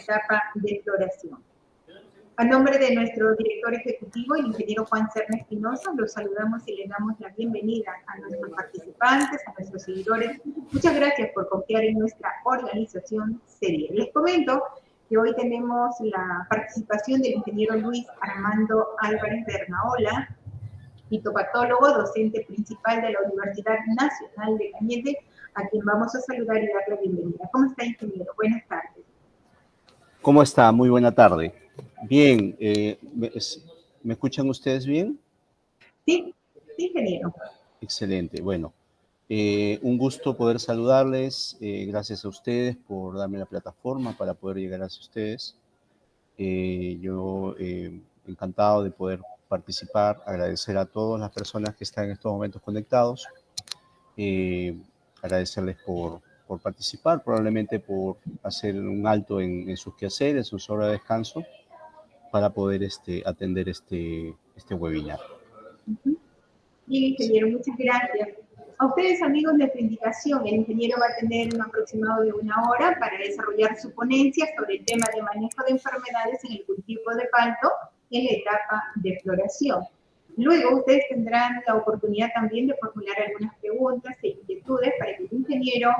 etapa de floración. A nombre de nuestro director ejecutivo, el ingeniero Juan Serna Espinosa, los saludamos y le damos la bienvenida a nuestros participantes, a nuestros seguidores. Muchas gracias por confiar en nuestra organización seria. Les comento que hoy tenemos la participación del ingeniero Luis Armando Álvarez Bernaola, fitopatólogo, docente principal de la Universidad Nacional de Cañete, a quien vamos a saludar y dar la bienvenida. ¿Cómo está, ingeniero? Buenas tardes. ¿Cómo está? Muy buena tarde. Bien, ¿me escuchan ustedes bien? Sí, sí, ingeniero. Excelente, bueno. Un gusto poder saludarles, gracias a ustedes por darme la plataforma para poder llegar hacia ustedes. Yo encantado de poder participar, agradecer a todas las personas que están en estos momentos conectados, agradecerles por participar, probablemente por hacer un alto en sus quehaceres, en sus horas de descanso, para poder atender este webinar. Bien, ingeniero, muchas gracias. A ustedes, amigos, nuestra indicación, el ingeniero va a tener un aproximado de 1 hora para desarrollar su ponencia sobre el tema de manejo de enfermedades en el cultivo de palto en la etapa de floración. Luego, ustedes tendrán la oportunidad también de formular algunas preguntas e inquietudes para que el ingeniero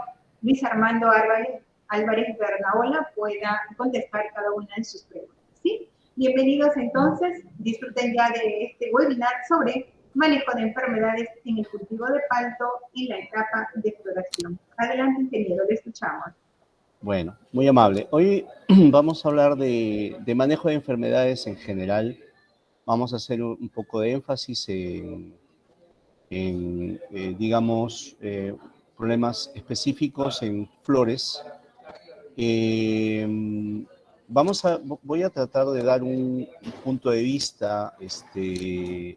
Luis Armando Álvarez Bernaola pueda contestar cada una de sus preguntas, ¿sí? Bienvenidos entonces, disfruten ya de este webinar sobre manejo de enfermedades en el cultivo de palto en la etapa de floración. Adelante, ingeniero, le escuchamos. Bueno, muy amable. Hoy vamos a hablar de manejo de enfermedades en general. Vamos a hacer un poco de énfasis en digamos, problemas específicos en flores. Voy a tratar de dar un punto de vista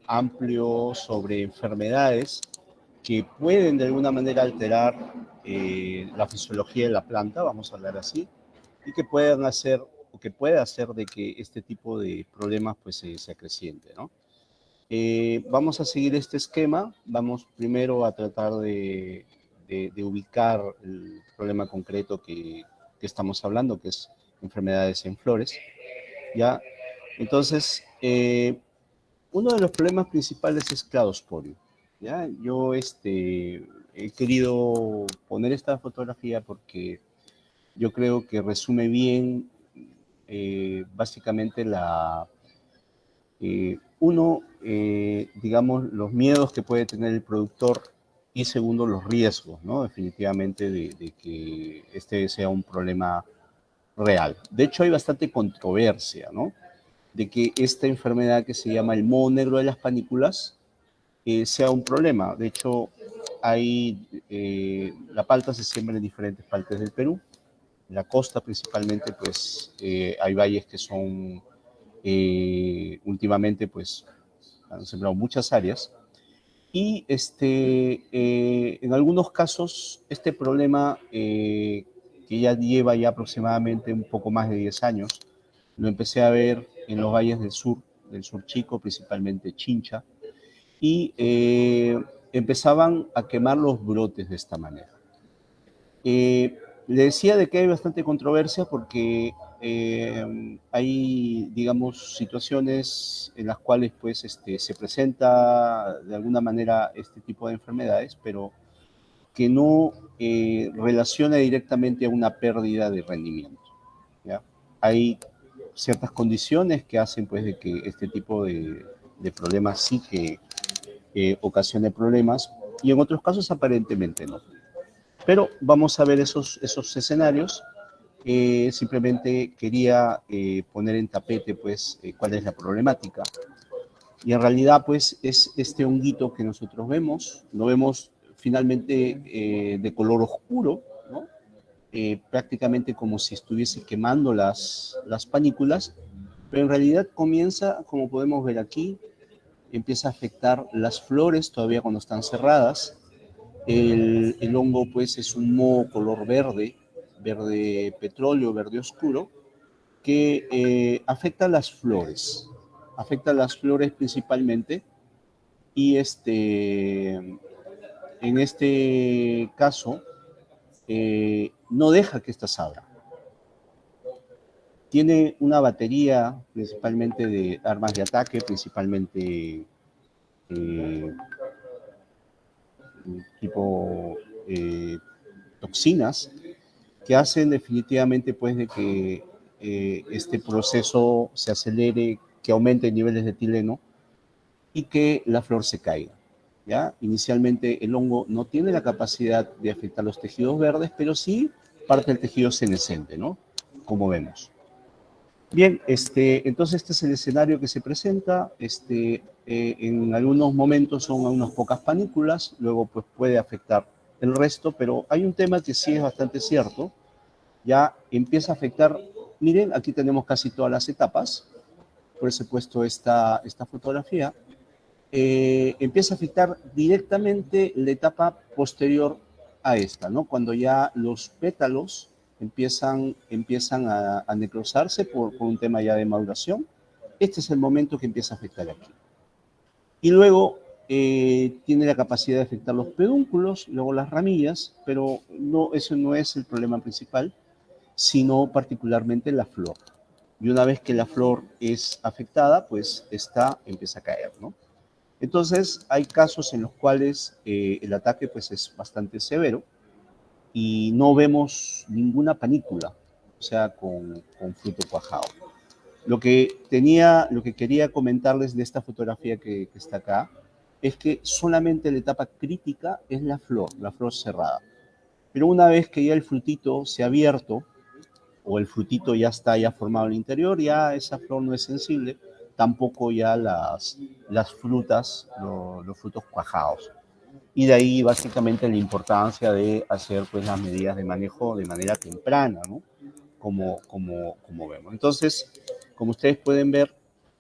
amplio sobre enfermedades que pueden de alguna manera alterar la fisiología de la planta, vamos a hablar así, y que puedan hacer, o que pueda hacer de que este tipo de problemas pues se acreciente, ¿no? Vamos a seguir este esquema. Vamos primero a tratar de ubicar el problema concreto que estamos hablando, que es enfermedades en flores, ¿ya? Entonces, uno de los problemas principales es cladosporio, ¿ya? Yo he querido poner esta fotografía porque yo creo que resume bien básicamente digamos, los miedos que puede tener el productor y segundo, los riesgos, ¿no? Definitivamente de que este sea un problema real. De hecho, hay bastante controversia, ¿no? De que esta enfermedad que se llama el moho negro de las panículas sea un problema. De hecho, la palta se siembra en diferentes partes del Perú. En la costa principalmente, pues, hay valles que son últimamente, pues, han sembrado muchas áreas. Y en algunos casos, este problema que ya lleva ya aproximadamente un poco más de 10 años, lo empecé a ver en los valles del sur chico, principalmente Chincha, y empezaban a quemar los brotes de esta manera. Le decía de que hay bastante controversia porque hay, digamos, situaciones en las cuales pues, se presenta de alguna manera este tipo de enfermedades, pero que no relaciona directamente a una pérdida de rendimiento, ¿ya? Hay ciertas condiciones que hacen pues, de que este tipo de problemas sí que ocasione problemas y en otros casos aparentemente no. Pero vamos a ver esos escenarios. Simplemente quería poner en tapete pues, cuál es la problemática. Y en realidad pues, es este honguito que nosotros vemos. Lo vemos finalmente de color oscuro, ¿no? Prácticamente como si estuviese quemando las panículas, pero en realidad comienza, como podemos ver aquí, empieza a afectar las flores todavía cuando están cerradas. El hongo pues es un moho color verde, verde petróleo, verde oscuro, que afecta a las flores principalmente, y en este caso no deja que éstas abran. Tiene una batería principalmente de armas de ataque, principalmente tipo toxinas, que hacen definitivamente pues de que este proceso se acelere, que aumente niveles de etileno y que la flor se caiga. ¿Ya? Inicialmente el hongo no tiene la capacidad de afectar los tejidos verdes, pero sí parte del tejido senescente, ¿no? Como vemos. Bien, entonces este es el escenario que se presenta. En algunos momentos son unas pocas panículas, luego pues puede afectar el resto, pero hay un tema que sí es bastante cierto. Ya empieza a afectar, miren, aquí tenemos casi todas las etapas, por eso he puesto esta fotografía. Empieza a afectar directamente la etapa posterior a esta, ¿no? Cuando ya los pétalos empiezan a necrosarse por un tema ya de maduración. Este es el momento que empieza a afectar aquí. Y luego tiene la capacidad de afectar los pedúnculos, luego las ramillas, pero no, eso no es el problema principal, sino particularmente la flor. Y una vez que la flor es afectada, pues esta empieza a caer, ¿no? Entonces, hay casos en los cuales el ataque pues, es bastante severo y no vemos ninguna panícula, o sea, con fruto cuajado. Lo que quería comentarles de esta fotografía que está acá es que solamente la etapa crítica es la flor cerrada. Pero una vez que ya el frutito se ha abierto o el frutito ya está ya formado en el interior, ya esa flor no es sensible, tampoco ya las frutas, los frutos cuajados. Y de ahí básicamente la importancia de hacer pues las medidas de manejo de manera temprana, ¿no? Como vemos. Entonces, como ustedes pueden ver,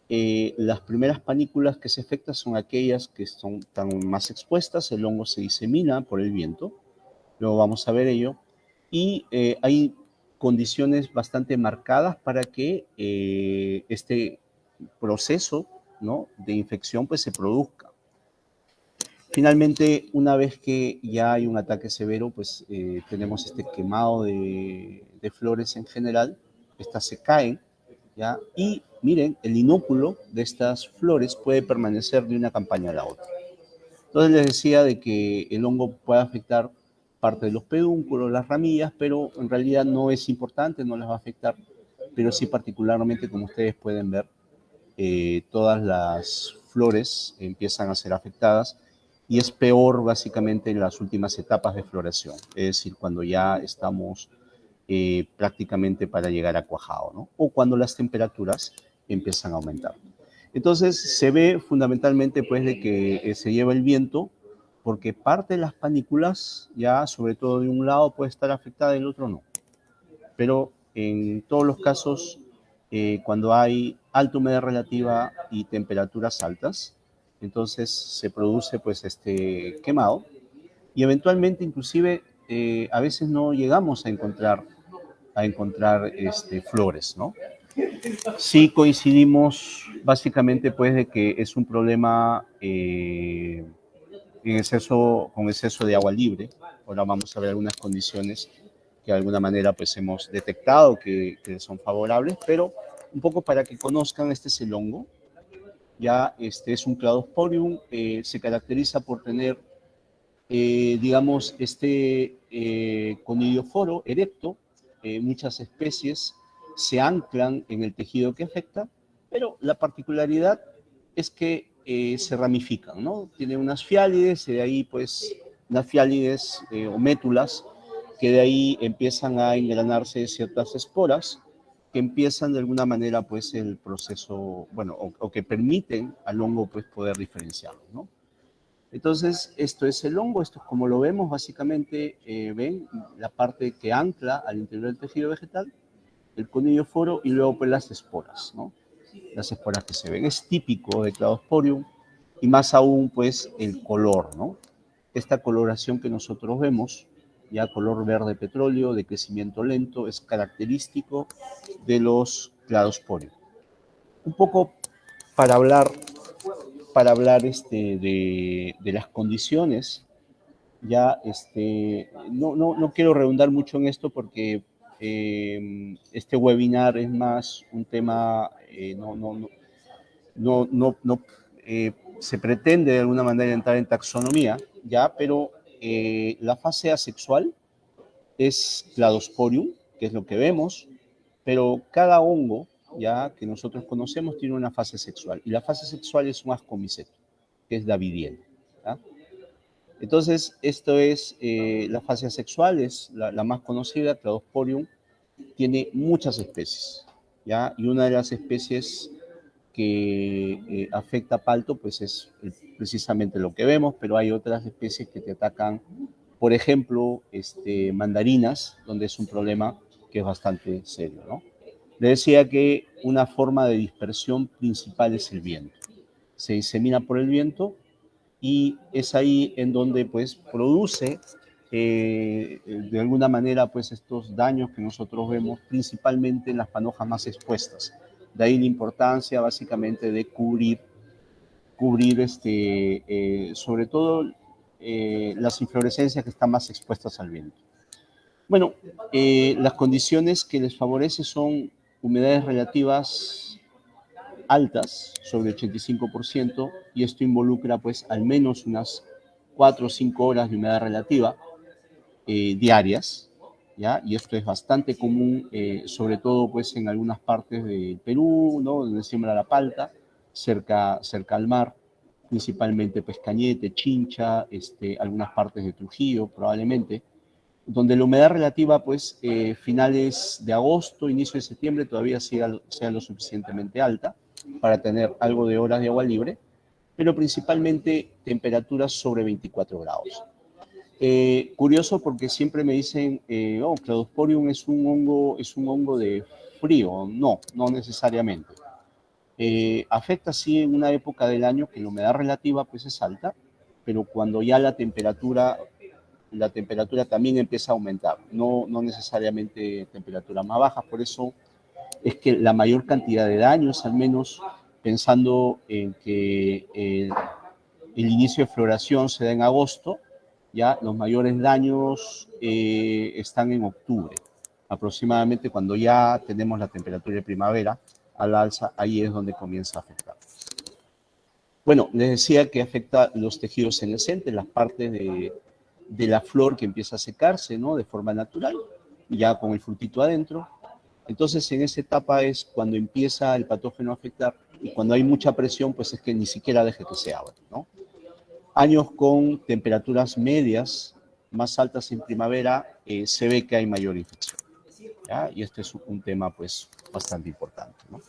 las primeras panículas que se afectan son aquellas que están más expuestas, el hongo se disemina por el viento, luego vamos a ver ello, y hay condiciones bastante marcadas para que este proceso, ¿no?, de infección pues se produzca. Finalmente, una vez que ya hay un ataque severo, pues tenemos este quemado de flores en general, estas se caen, ¿ya? Y miren, el inóculo de estas flores puede permanecer de una campaña a la otra. Entonces les decía de que el hongo puede afectar parte de los pedúnculos, las ramillas, pero en realidad no es importante, no les va a afectar, pero sí particularmente, como ustedes pueden ver, todas las flores empiezan a ser afectadas y es peor básicamente en las últimas etapas de floración, es decir, cuando ya estamos prácticamente para llegar a cuajado, ¿no? O cuando las temperaturas empiezan a aumentar. Entonces se ve fundamentalmente pues de que se lleva el viento porque parte de las panículas ya sobre todo de un lado puede estar afectada y el otro no. Pero en todos los casos cuando hay alta humedad relativa y temperaturas altas, entonces se produce pues este quemado y eventualmente inclusive a veces no llegamos a encontrar flores, ¿no? Sí coincidimos básicamente pues de que es un problema con exceso de agua libre. Ahora vamos a ver algunas condiciones que de alguna manera pues hemos detectado que son favorables, pero un poco para que conozcan, este es el hongo, ya este es un Cladosporium, se caracteriza por tener, digamos, conidioforo erecto, muchas especies se anclan en el tejido que afecta, pero la particularidad es que se ramifican, ¿no? Tiene unas fiálides y de ahí pues unas fiálides o métulas que de ahí empiezan a engranarse ciertas esporas que empiezan de alguna manera pues el proceso, bueno, o que permiten al hongo pues poder diferenciarlo, ¿no? Entonces, esto es el hongo, esto es como lo vemos, básicamente, ven la parte que ancla al interior del tejido vegetal, el conidioforo y luego pues las esporas, ¿no? Las esporas que se ven. Es típico de Cladosporium y más aún pues el color, ¿no? Esta coloración que nosotros vemos, ya color verde petróleo, de crecimiento lento, es característico de los Cladosporium. Un poco para hablar de las condiciones, ya no quiero redundar mucho en esto porque este webinar es más un tema, se pretende de alguna manera entrar en taxonomía, ¿ya? Pero la fase asexual es Cladosporium, que es lo que vemos, pero cada hongo, ya que nosotros conocemos, tiene una fase sexual, y la fase sexual es un ascomiceto, que es Davidiel, ¿ya? Entonces, esto es la fase asexual, es la más conocida, Cladosporium, tiene muchas especies, ¿ya? Y una de las especies que afecta palto, pues es precisamente lo que vemos, pero hay otras especies que te atacan, por ejemplo, mandarinas, donde es un problema que es bastante serio, ¿no? Le decía que una forma de dispersión principal es el viento. Se disemina por el viento y es ahí en donde pues produce de alguna manera pues estos daños que nosotros vemos principalmente en las panojas más expuestas. De ahí la importancia básicamente de cubrir sobre todo las inflorescencias que están más expuestas al viento. Bueno, las condiciones que les favorece son humedades relativas altas, sobre 85%, y esto involucra pues al menos unas 4 o 5 horas de humedad relativa diarias, ¿ya? Y esto es bastante común, sobre todo pues en algunas partes del Perú, ¿no? Donde siembra la palta, cerca al mar, principalmente pues Cañete, Chincha, algunas partes de Trujillo probablemente, donde la humedad relativa, pues, finales de agosto, inicio de septiembre, todavía sea lo suficientemente alta para tener algo de horas de agua libre, pero principalmente temperaturas sobre 24 grados. Curioso porque siempre me dicen, oh, Cladosporium es un hongo de frío. No, no necesariamente. Afecta sí en una época del año que la humedad relativa pues es alta, pero cuando ya la temperatura también empieza a aumentar, no necesariamente temperaturas más bajas, por eso es que la mayor cantidad de daños, al menos pensando en que el inicio de floración se da en agosto, ya los mayores daños están en octubre, aproximadamente cuando ya tenemos la temperatura de primavera al alza, ahí es donde comienza a afectar. Bueno, les decía que afecta los tejidos senescentes, las partes de la flor que empieza a secarse, ¿no? De forma natural, ya con el frutito adentro. Entonces, en esa etapa es cuando empieza el patógeno a afectar, y cuando hay mucha presión, pues es que ni siquiera deje que se abra, ¿no? Años con temperaturas medias, más altas en primavera, se ve que hay mayor infección, ¿ya? Y este es un tema, pues, bastante importante, ¿no?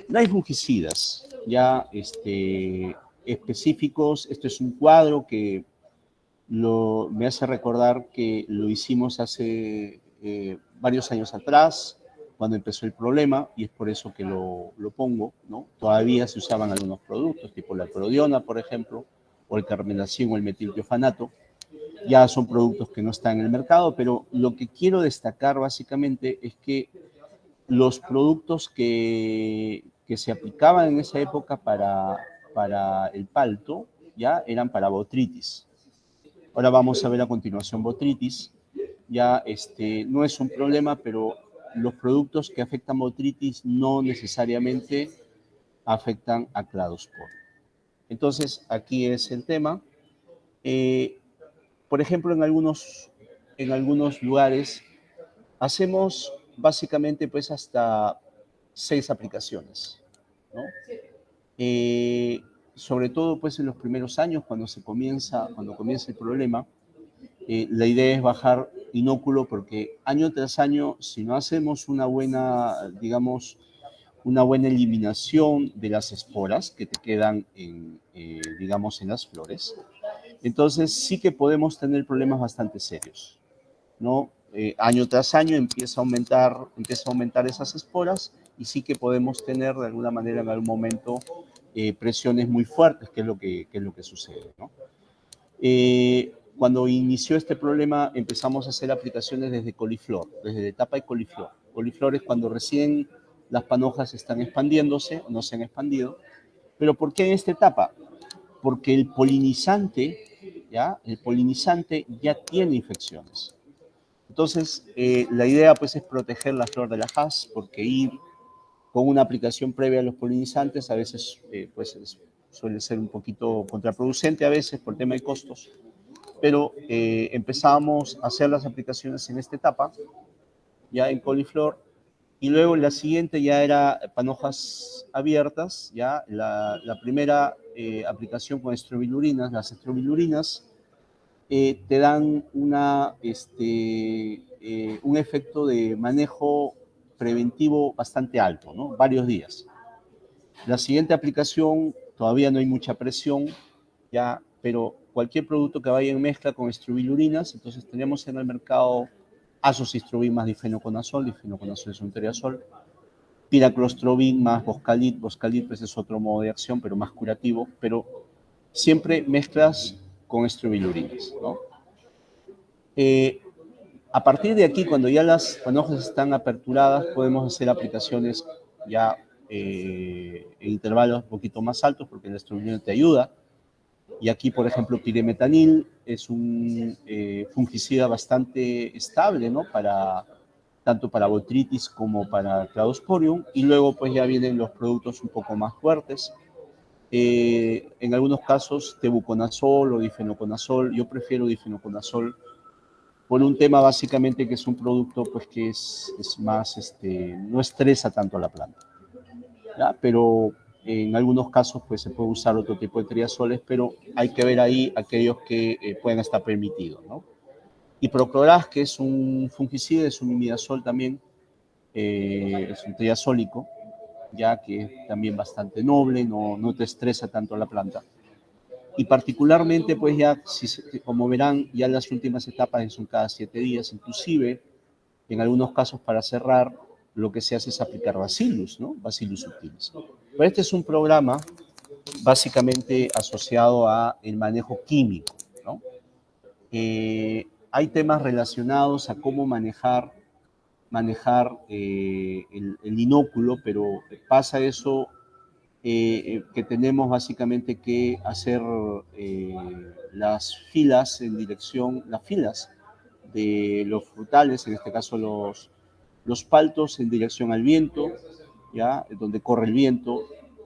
No hay fungicidas, ya específicos. Esto es un cuadro que me hace recordar que lo hicimos hace varios años atrás, cuando empezó el problema, y es por eso que lo pongo, ¿no? Todavía se usaban algunos productos, tipo la prodiona, por ejemplo, o el carbendazim o el metiltiofanato. Ya son productos que no están en el mercado, pero lo que quiero destacar básicamente es que los productos que se aplicaban en esa época para el palto, ya eran para botritis. Ahora vamos a ver a continuación botritis. Ya no es un problema, pero los productos que afectan botritis no necesariamente afectan a Cladosporium. Entonces, aquí es el tema. Por ejemplo, en algunos lugares hacemos básicamente pues hasta 6 aplicaciones, ¿no? Sobre todo pues en los primeros años, cuando comienza el problema, la idea es bajar inóculo, porque año tras año, si no hacemos una buena, digamos, una buena eliminación de las esporas que te quedan digamos, en las flores, entonces sí que podemos tener problemas bastante serios, ¿no? Año tras año empieza a aumentar esas esporas, y sí que podemos tener de alguna manera en algún momento presiones muy fuertes, que es lo que sucede, ¿no? Cuando inició este problema empezamos a hacer aplicaciones desde coliflor, desde la etapa de coliflor. Coliflor es cuando recién las panojas están expandiéndose, no se han expandido. ¿Pero por qué en esta etapa? Porque el polinizante ya tiene infecciones. Entonces, la idea pues es proteger la flor de la haz, porque ir con una aplicación previa a los polinizantes a veces suele ser un poquito contraproducente a veces por tema de costos, pero empezamos a hacer las aplicaciones en esta etapa, ya en coliflor, y luego la siguiente ya era panojas abiertas, ya la primera aplicación con estrobilurinas. Las estrobilurinas te dan un efecto de manejo preventivo bastante alto, ¿no? Varios días. La siguiente aplicación, todavía no hay mucha presión, ya, pero cualquier producto que vaya en mezcla con estrobilurinas, entonces tenemos en el mercado azoxystrobin más difenoconazol es un triazol, piraclostrobin más boscalit pues es otro modo de acción, pero más curativo, pero siempre mezclas con estrobilurinas, ¿no? A partir de aquí, cuando ya las panojas están aperturadas, podemos hacer aplicaciones ya en intervalos un poquito más altos, porque el estrobilurina te ayuda. Y aquí, por ejemplo, piremetanil es un fungicida bastante estable, ¿no? Tanto para botrytis como para Cladosporium. Y luego, pues ya vienen los productos un poco más fuertes. En algunos casos, tebuconazol o difenoconazol. Yo prefiero difenoconazol por un tema básicamente que es un producto pues que es más, no estresa tanto a la planta, ¿ya? Pero en algunos casos pues se puede usar otro tipo de triazoles, pero hay que ver ahí aquellos que pueden estar permitidos, ¿no? Y Procloraz, que es un fungicida, es un imidazol también, es un triazólico, ya que es también bastante noble, no te estresa tanto a la planta. Y particularmente, pues ya, como verán, ya las últimas etapas son cada 7 días, inclusive, en algunos casos para cerrar, lo que se hace es aplicar Bacillus, ¿no? Bacillus subtilis. Pero este es un programa básicamente asociado a el manejo químico, ¿no? Hay temas relacionados a cómo manejar el inóculo, pero pasa eso que tenemos básicamente que hacer las filas de los frutales, en este caso los paltos en dirección al viento, ¿ya? Donde corre el viento,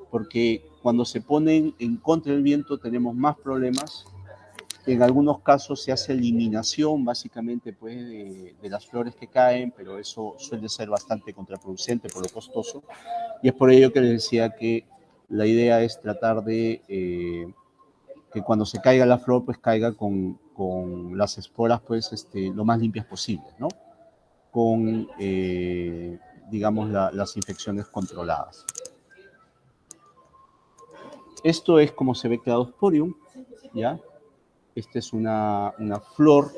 porque cuando se ponen en contra del viento tenemos más problemas. En algunos casos se hace eliminación básicamente pues, de las flores que caen, pero eso suele ser bastante contraproducente por lo costoso. Y es por ello que les decía que la idea es tratar de que cuando se caiga la flor, pues caiga con las esporas pues, lo más limpias posible, ¿no? Con, digamos, las infecciones controladas. Esto es como se ve Cladosporium, ¿ya? Esta es una flor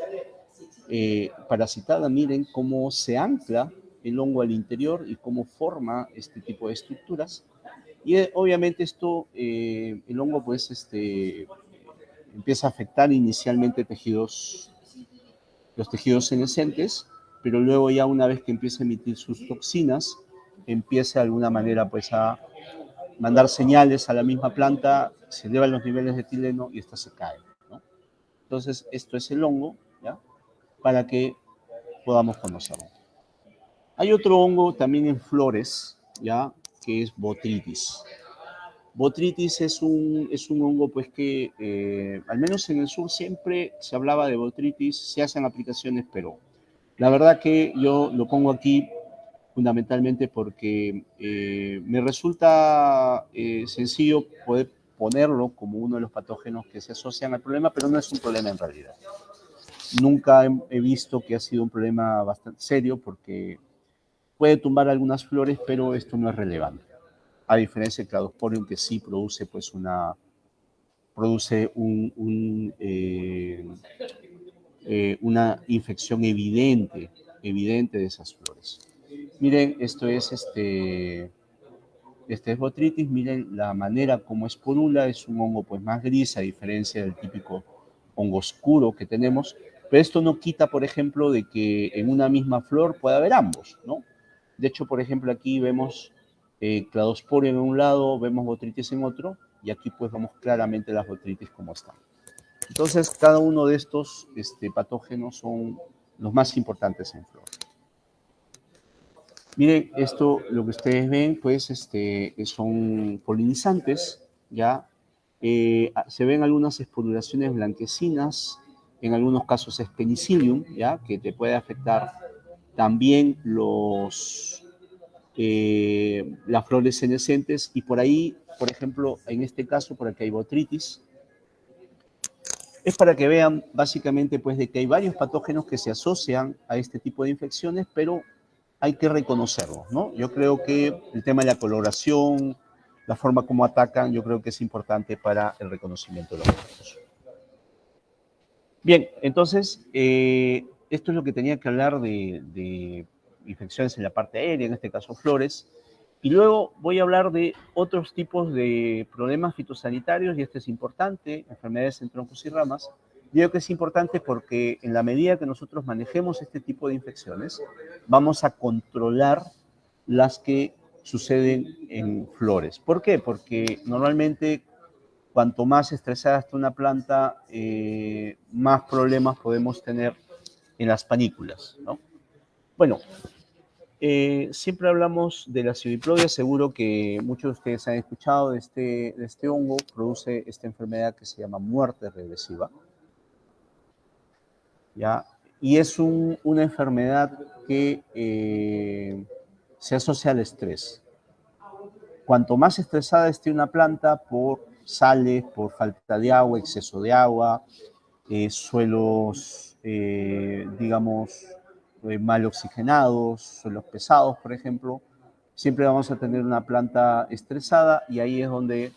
parasitada. Miren cómo se ancla el hongo al interior y cómo forma este tipo de estructuras. Y obviamente esto, el hongo pues empieza a afectar inicialmente los tejidos senescentes, pero luego ya una vez que empieza a emitir sus toxinas, empieza de alguna manera pues a mandar señales a la misma planta, se elevan los niveles de etileno y esta se cae, ¿no? Entonces esto es el hongo, ¿ya? Para que podamos conocerlo. Hay otro hongo también en flores, ¿ya? Que es Botrytis. Botrytis es un hongo pues que al menos en el sur siempre se hablaba de Botrytis, se hacen aplicaciones, pero la verdad que yo lo pongo aquí fundamentalmente porque me resulta sencillo poder ponerlo como uno de los patógenos que se asocian al problema, pero no es un problema en realidad. Nunca he visto que ha sido un problema bastante serio porque puede tumbar algunas flores, pero esto no es relevante. A diferencia del Cladosporium, que sí produce pues una infección evidente de esas flores. Miren, este es Botrytis. Miren la manera como esporula, es un hongo pues más gris, a diferencia del típico hongo oscuro que tenemos, pero esto no quita, por ejemplo, de que en una misma flor pueda haber ambos, ¿no? De hecho, por ejemplo, aquí vemos Cladosporium en un lado, vemos Botrytis en otro, y aquí pues vemos claramente las Botrytis como están. Entonces, cada uno de estos patógenos son los más importantes en flor. Miren, esto, lo que ustedes ven, pues, son polinizantes, ¿ya? Se ven algunas esporulaciones blanquecinas, en algunos casos es penicillium, ¿ya? Que te puede afectar también las flores senescentes, y por ahí, por ejemplo, en este caso, por aquí hay botrytis. Es para que vean básicamente pues de que hay varios patógenos que se asocian a este tipo de infecciones, pero hay que reconocerlos, ¿no? Yo creo que el tema de la coloración, la forma como atacan, yo creo que es importante para el reconocimiento de los patógenos. Bien, entonces, esto es lo que tenía que hablar de infecciones en la parte aérea, en este caso flores. Y luego voy a hablar de otros tipos de problemas fitosanitarios, y este es importante, enfermedades en troncos y ramas. Digo que es importante porque en la medida que nosotros manejemos este tipo de infecciones, vamos a controlar las que suceden en flores. ¿Por qué? Porque normalmente cuanto más estresada está una planta, más problemas podemos tener en las panículas, ¿no? Bueno, siempre hablamos de la pseudiplodia, seguro que muchos de ustedes han escuchado de este hongo, produce esta enfermedad que se llama muerte regresiva, ¿ya? Y es una enfermedad que se asocia al estrés. Cuanto más estresada esté una planta por sales, por falta de agua, exceso de agua, suelos, digamos, mal oxigenados, suelos pesados, por ejemplo, siempre vamos a tener una planta estresada, y ahí es donde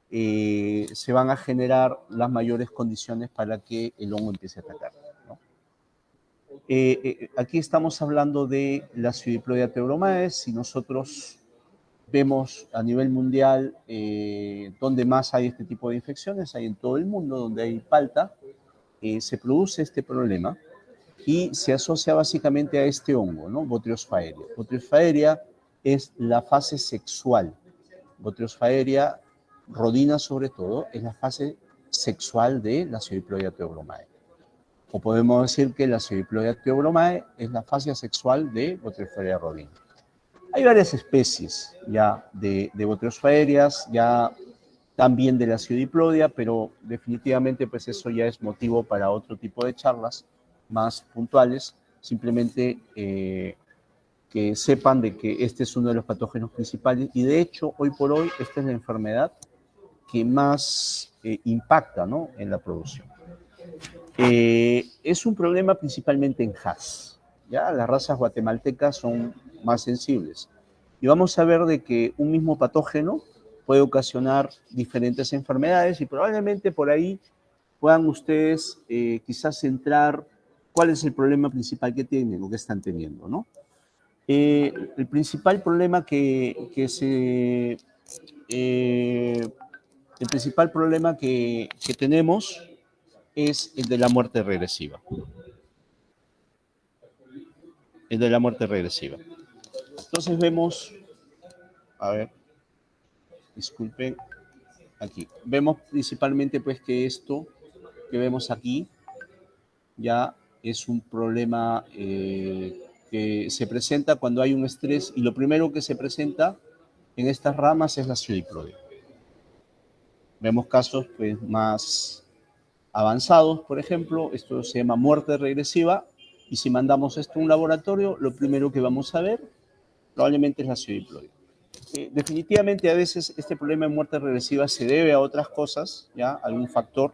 se van a generar las mayores condiciones para que el hongo empiece a atacar, ¿no? Aquí estamos hablando de la Pseudiplodia theobromades. Si nosotros vemos a nivel mundial donde más hay este tipo de infecciones, hay en todo el mundo donde hay palta, se produce este problema y se asocia básicamente a este hongo, ¿no? Botrytis. Botrytis es la fase sexual. Botrytis rodina, sobre todo, es la fase sexual de la Pseudiplodia theobromades. O podemos decir que la Pseudiplodia theobromades es la fase sexual de Botrytis rodina. Hay varias especies ya de Botrytis, ya también de la Pseudiplodia, pero definitivamente pues eso ya es motivo para otro tipo de charlas más puntuales. Simplemente que sepan de que este es uno de los patógenos principales, y de hecho hoy por hoy esta es la enfermedad que más impacta, ¿no?, en la producción. Es un problema principalmente en Hass, ¿ya? Las razas guatemaltecas son más sensibles. Y vamos a ver de que un mismo patógeno puede ocasionar diferentes enfermedades, y probablemente por ahí puedan ustedes quizás centrar cuál es el problema principal que tienen o que están teniendo, ¿no? El principal problema el principal problema que tenemos es el de la muerte regresiva. El de la muerte regresiva. Entonces vemos, a ver, disculpen, aquí. Vemos principalmente pues que esto que vemos aquí ya es un problema que se presenta cuando hay un estrés, y lo primero que se presenta en estas ramas es la pseudiplodia. Vemos casos pues más avanzados, por ejemplo, esto se llama muerte regresiva, y si mandamos esto a un laboratorio, lo primero que vamos a ver probablemente es la pseudiplodia. Definitivamente a veces este problema de muerte regresiva se debe a otras cosas, ¿ya? Algún factor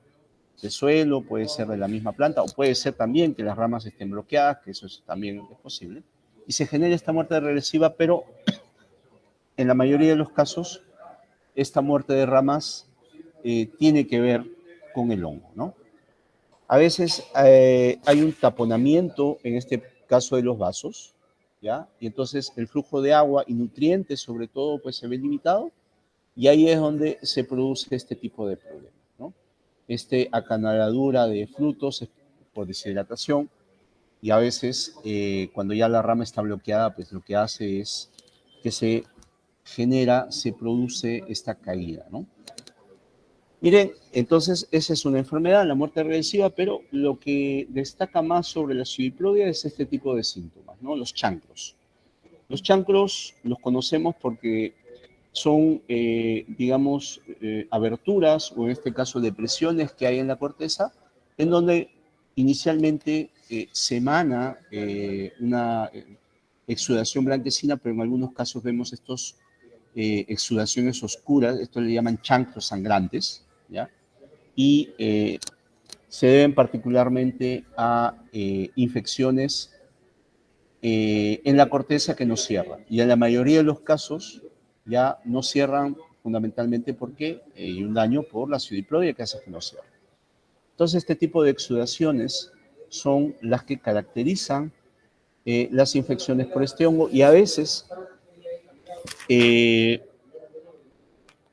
de suelo, puede ser de la misma planta, o puede ser también que las ramas estén bloqueadas, que eso también es posible, y se genera esta muerte regresiva, pero en la mayoría de los casos esta muerte de ramas tiene que ver con el hongo, ¿no? A veces hay un taponamiento, en este caso de los vasos, ¿ya? Y entonces el flujo de agua y nutrientes, sobre todo, pues se ve limitado, y ahí es donde se produce este tipo de problemas, ¿no? Acanaladura de frutos por deshidratación, y a veces cuando ya la rama está bloqueada, pues lo que hace es que se produce esta caída, ¿no? Miren, entonces esa es una enfermedad, la muerte regresiva, pero lo que destaca más sobre la pseudoplodia es este tipo de síntomas, ¿no? Los chancros. Los chancros los conocemos porque son, digamos, aberturas o en este caso depresiones que hay en la corteza, en donde inicialmente se emana una exudación blanquecina, pero en algunos casos vemos estos exudaciones oscuras, esto le llaman chancros sangrantes, ¿ya? Y se deben particularmente a infecciones en la corteza que no cierran. Y en la mayoría de los casos ya no cierran fundamentalmente porque hay un daño por la pseudoplodia que hace que no cierren. Entonces, este tipo de exudaciones son las que caracterizan las infecciones por este hongo y a veces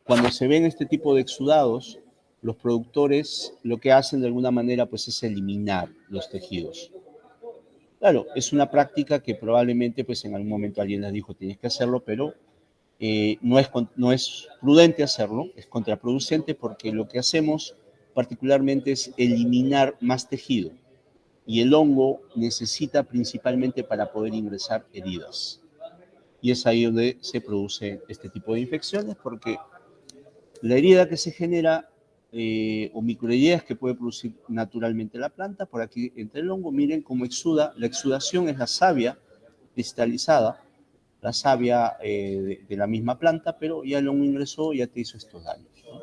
cuando se ven este tipo de exudados, los productores lo que hacen de alguna manera pues es eliminar los tejidos. Claro, es una práctica que probablemente pues en algún momento alguien les dijo tienes que hacerlo, pero no es prudente hacerlo, es contraproducente porque lo que hacemos particularmente es eliminar más tejido y el hongo necesita principalmente para poder ingresar heridas. Y es ahí donde se produce este tipo de infecciones porque la herida que se genera o microheridas que puede producir naturalmente la planta, por aquí entre el hongo, miren cómo exuda. La exudación es la savia cristalizada, la savia de la misma planta, pero ya el hongo ingresó y ya te hizo estos daños, ¿no?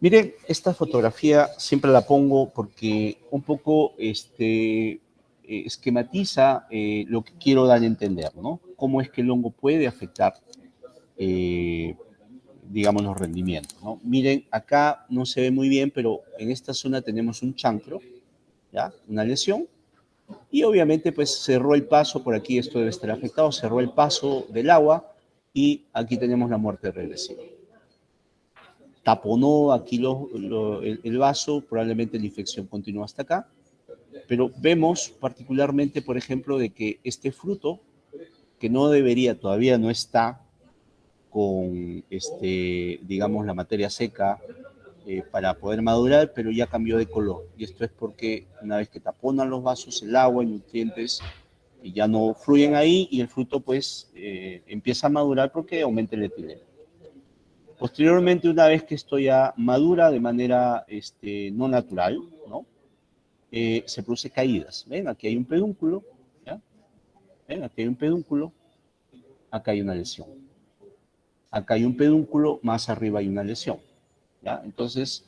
Miren, esta fotografía siempre la pongo porque un poco esquematiza lo que quiero dar a entender, ¿no? Cómo es que el hongo puede afectar digamos, los rendimientos, ¿no? Miren, acá no se ve muy bien, pero en esta zona tenemos un chancro, ¿ya? Una lesión, y obviamente pues cerró el paso, por aquí esto debe estar afectado, cerró el paso del agua y aquí tenemos la muerte regresiva. Taponó aquí el vaso, probablemente la infección continúa hasta acá, pero vemos particularmente, por ejemplo, de que este fruto, que no debería, todavía no está con, digamos, la materia seca para poder madurar, pero ya cambió de color. Y esto es porque una vez que taponan los vasos, el agua y nutrientes y ya no fluyen ahí y el fruto pues empieza a madurar porque aumenta el etileno. Posteriormente, una vez que esto ya madura de manera no natural, ¿no? Se produce caídas. ¿Ven? Aquí hay un pedúnculo, ¿ya? ¿Ven? Aquí hay un pedúnculo, acá hay una lesión. Acá hay un pedúnculo, más arriba hay una lesión, ¿ya? Entonces,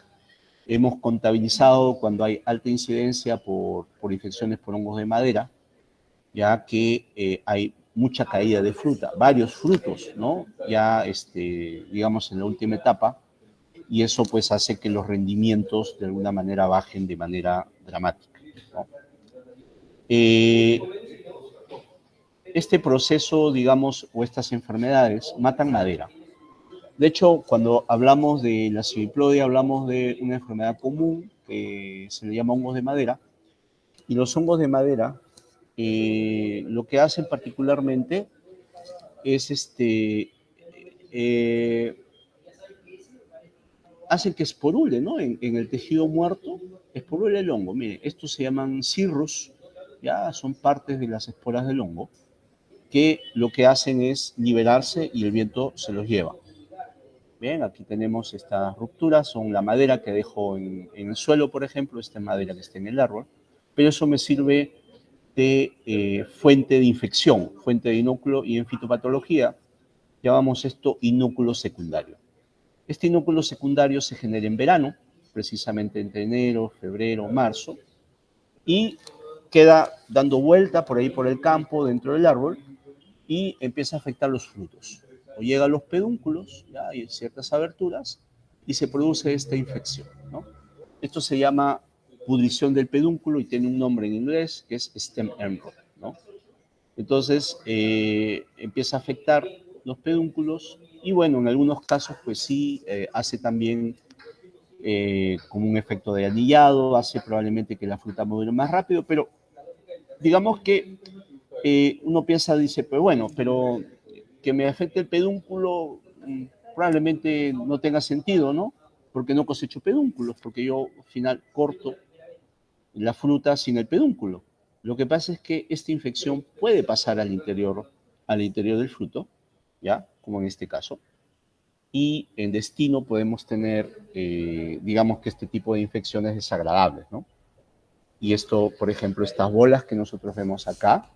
hemos contabilizado cuando hay alta incidencia por infecciones por hongos de madera, ya que hay mucha caída de fruta, varios frutos, ¿no? Ya, digamos, en la última etapa, y eso pues hace que los rendimientos de alguna manera bajen de manera dramática, ¿no? Este proceso, digamos, o estas enfermedades matan madera. De hecho, cuando hablamos de la pseudoplodia, hablamos de una enfermedad común que se le llama hongos de madera, y los hongos de madera lo que hacen particularmente es hacen que esporule, ¿no? En el tejido muerto, esporule el hongo. Miren, estos se llaman cirrus, ya son partes de las esporas del hongo, que lo que hacen es liberarse y el viento se los lleva. Bien, aquí tenemos estas rupturas, son la madera que dejo en el suelo, por ejemplo, esta madera que está en el árbol, pero eso me sirve de fuente de infección, fuente de inúculo, y en fitopatología llamamos esto inúculo secundario. Este inúculo secundario se genera en verano, precisamente entre enero, febrero, marzo, y queda dando vuelta por ahí por el campo, dentro del árbol, y empieza a afectar los frutos. O llega a los pedúnculos, ya hay ciertas aberturas, y se produce esta infección, ¿no? Esto se llama pudrición del pedúnculo y tiene un nombre en inglés que es stem end rot, ¿no? Entonces empieza a afectar los pedúnculos y bueno, en algunos casos pues sí hace también como un efecto de anillado, hace probablemente que la fruta madure más rápido, pero digamos que uno piensa, dice, pues bueno, pero que me afecte el pedúnculo probablemente no tenga sentido, ¿no? porque no cosecho pedúnculos, porque yo al final corto la fruta sin el pedúnculo. Lo que pasa es que esta infección puede pasar al interior del fruto, ¿ya? Como en este caso. Y en destino podemos tener, digamos que este tipo de infecciones desagradables, ¿no? Y esto, por ejemplo, estas bolas que nosotros vemos acá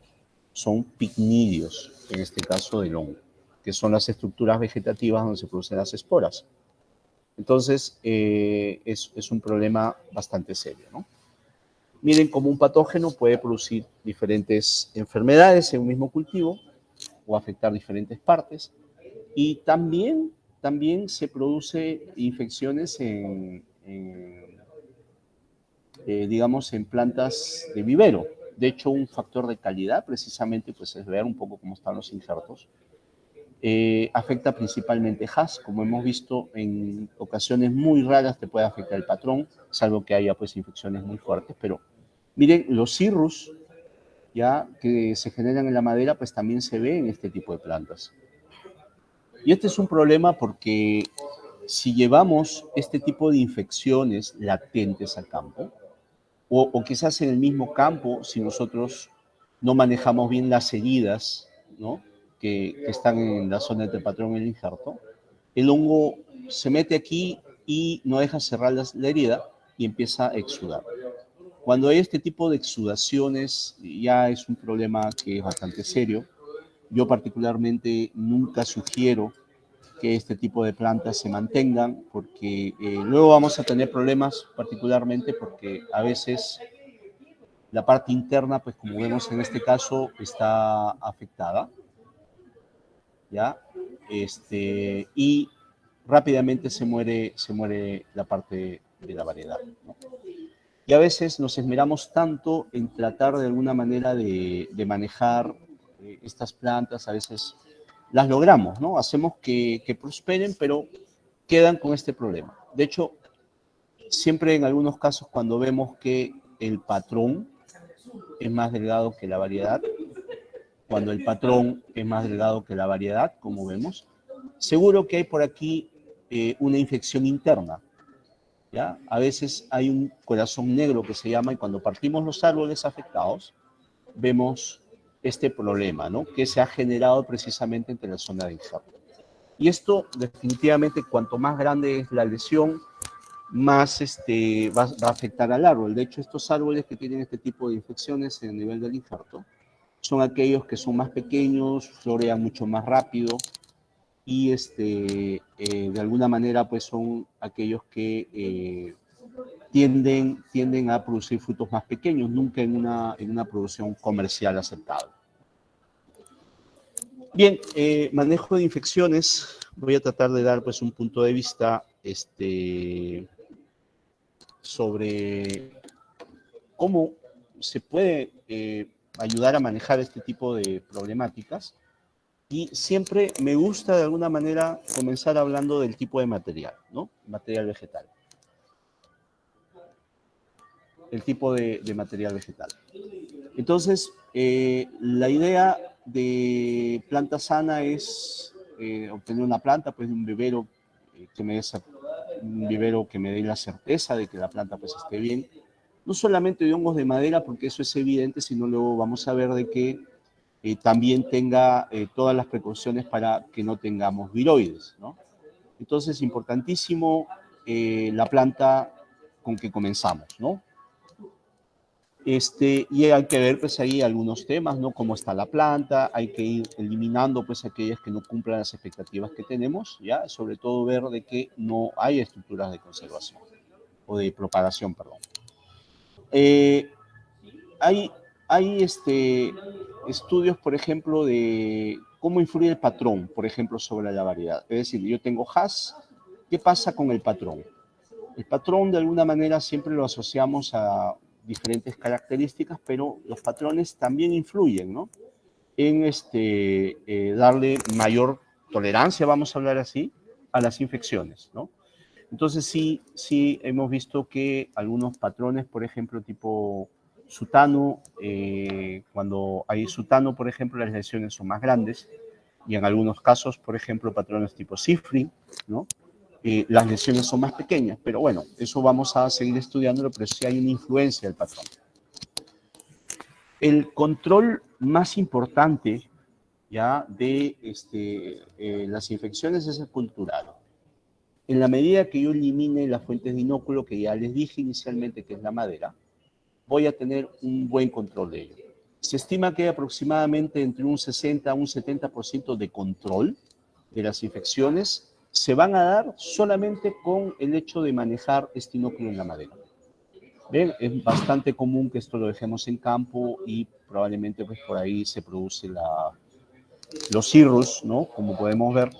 son picnidios, en este caso del hongo, que son las estructuras vegetativas donde se producen las esporas. Entonces, es un problema bastante serio, ¿no? Miren cómo un patógeno puede producir diferentes enfermedades en un mismo cultivo o afectar diferentes partes. Y también se produce infecciones digamos, en plantas de vivero. De hecho, un factor de calidad, precisamente, pues es ver un poco cómo están los injertos. Afecta principalmente Hass, como hemos visto en ocasiones muy raras te puede afectar el patrón, salvo que haya pues infecciones muy fuertes, pero miren, los cirrus ya que se generan en la madera pues también se ve en este tipo de plantas. Y este es un problema porque si llevamos este tipo de infecciones latentes al campo, o quizás en el mismo campo, si nosotros no manejamos bien las heridas, ¿no? que están en la zona entre el patrón y el injerto, el hongo se mete aquí y no deja cerrar la herida y empieza a exudar. Cuando hay este tipo de exudaciones, ya es un problema que es bastante serio. Yo particularmente nunca sugiero que este tipo de plantas se mantengan porque luego vamos a tener problemas particularmente porque a veces la parte interna, pues como vemos en este caso, está afectada, ¿ya? Y rápidamente se muere la parte de la variedad, ¿no? Y a veces nos esmeramos tanto en tratar de alguna manera de manejar estas plantas, a veces las logramos, ¿no? Hacemos que prosperen, pero quedan con este problema. De hecho, siempre en algunos casos cuando vemos que el patrón es más delgado que la variedad, cuando el patrón es más delgado que la variedad, como vemos, seguro que hay por aquí una infección interna, ¿ya? A veces hay un corazón negro que se llama y cuando partimos los árboles afectados, vemos este problema, ¿no? Que se ha generado precisamente entre la zona de injerto. Y esto definitivamente cuanto más grande es la lesión, más va a afectar al árbol. De hecho, estos árboles que tienen este tipo de infecciones en el nivel del injerto son aquellos que son más pequeños, florean mucho más rápido y de alguna manera pues son aquellos que tienden a producir frutos más pequeños, nunca en una producción comercial aceptable. Bien, manejo de infecciones. Voy a tratar de dar pues un punto de vista sobre cómo se puede ayudar a manejar este tipo de problemáticas. Y siempre me gusta de alguna manera comenzar hablando del tipo de material, ¿no? Material vegetal. El tipo de material vegetal. Entonces, la idea de planta sana es obtener una planta, pues de un vivero que me dé la certeza de que la planta pues esté bien. No solamente de hongos de madera, porque eso es evidente, sino luego vamos a ver de que también tenga todas las precauciones para que no tengamos viroides, ¿no? Entonces, importantísimo la planta con que comenzamos, ¿no? Y hay que ver pues ahí algunos temas, ¿no? Cómo está la planta, hay que ir eliminando pues aquellas que no cumplan las expectativas que tenemos, ¿ya? Sobre todo ver de que no hay estructuras de conservación o de propagación, perdón. Hay, hay estudios, por ejemplo, de cómo influye el patrón, por ejemplo, sobre la variedad. Es decir, yo tengo Hass, ¿qué pasa con el patrón? El patrón, de alguna manera, siempre lo asociamos a diferentes características, pero los patrones también influyen, ¿no? En darle mayor tolerancia, vamos a hablar así, a las infecciones, ¿no? Entonces sí hemos visto que algunos patrones, por ejemplo, tipo sutano, cuando hay sutano, por ejemplo, las lesiones son más grandes, y en algunos casos, por ejemplo, patrones tipo cifri, ¿no? las lesiones son más pequeñas, pero bueno, eso vamos a seguir estudiándolo, pero sí hay una influencia del patrón. El control más importante ya de las infecciones es el cultural. En la medida que yo elimine las fuentes de inóculo, que ya les dije inicialmente que es la madera, voy a tener un buen control de ello. Se estima que hay aproximadamente entre un 60 a un 70% de control de las infecciones se van a dar solamente con el hecho de manejar este inóculo en la madera. Bien, es bastante común que esto lo dejemos en campo y probablemente pues por ahí se produce los cirros, ¿no? Como podemos ver.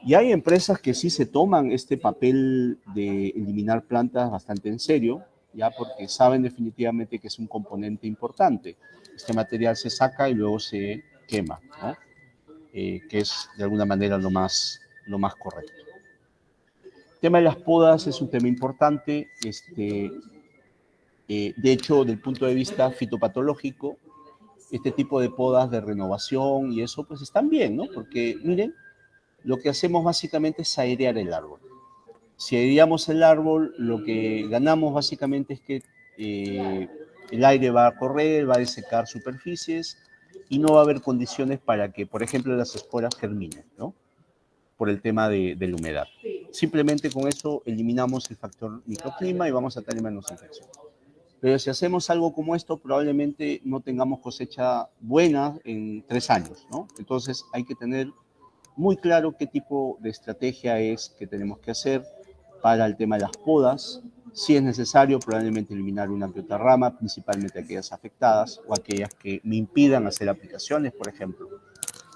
Y hay empresas que sí se toman este papel de eliminar plantas bastante en serio, ya porque saben definitivamente que es un componente importante. Este material se saca y luego se quema, ¿no? Que es de alguna manera lo más correcto. El tema de las podas es un tema importante. De hecho, desde el punto de vista fitopatológico, este tipo de podas de renovación y eso, pues están bien, ¿no? Porque, miren, lo que hacemos básicamente es airear el árbol. Si aireamos el árbol, lo que ganamos básicamente es que el aire va a correr, va a desecar superficies y no va a haber condiciones para que, por ejemplo, las esporas germinen, ¿no? Por el tema de la humedad. Simplemente con eso eliminamos el factor microclima y vamos a tener menos infección. Pero si hacemos algo como esto, probablemente no tengamos cosecha buena en 3 años, ¿no? Entonces hay que tener muy claro qué tipo de estrategia es que tenemos que hacer para el tema de las podas. Si es necesario, probablemente eliminar una que otra rama, principalmente aquellas afectadas o aquellas que me impidan hacer aplicaciones, por ejemplo,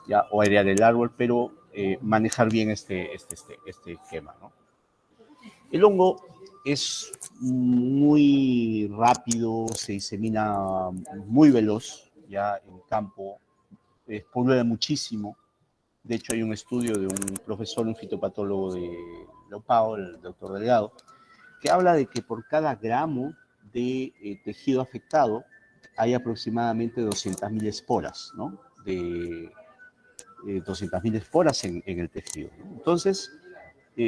ya, o airear el árbol, pero manejar bien este esquema, ¿no? El hongo es muy rápido, se disemina muy veloz, ya en campo, puebla muchísimo. De hecho, hay un estudio de un profesor, un fitopatólogo de Leopao, el doctor Delgado, que habla de que por cada gramo de tejido afectado hay aproximadamente 200.000 esporas, ¿no? De 200.000 esporas en el tejido, ¿no? Entonces,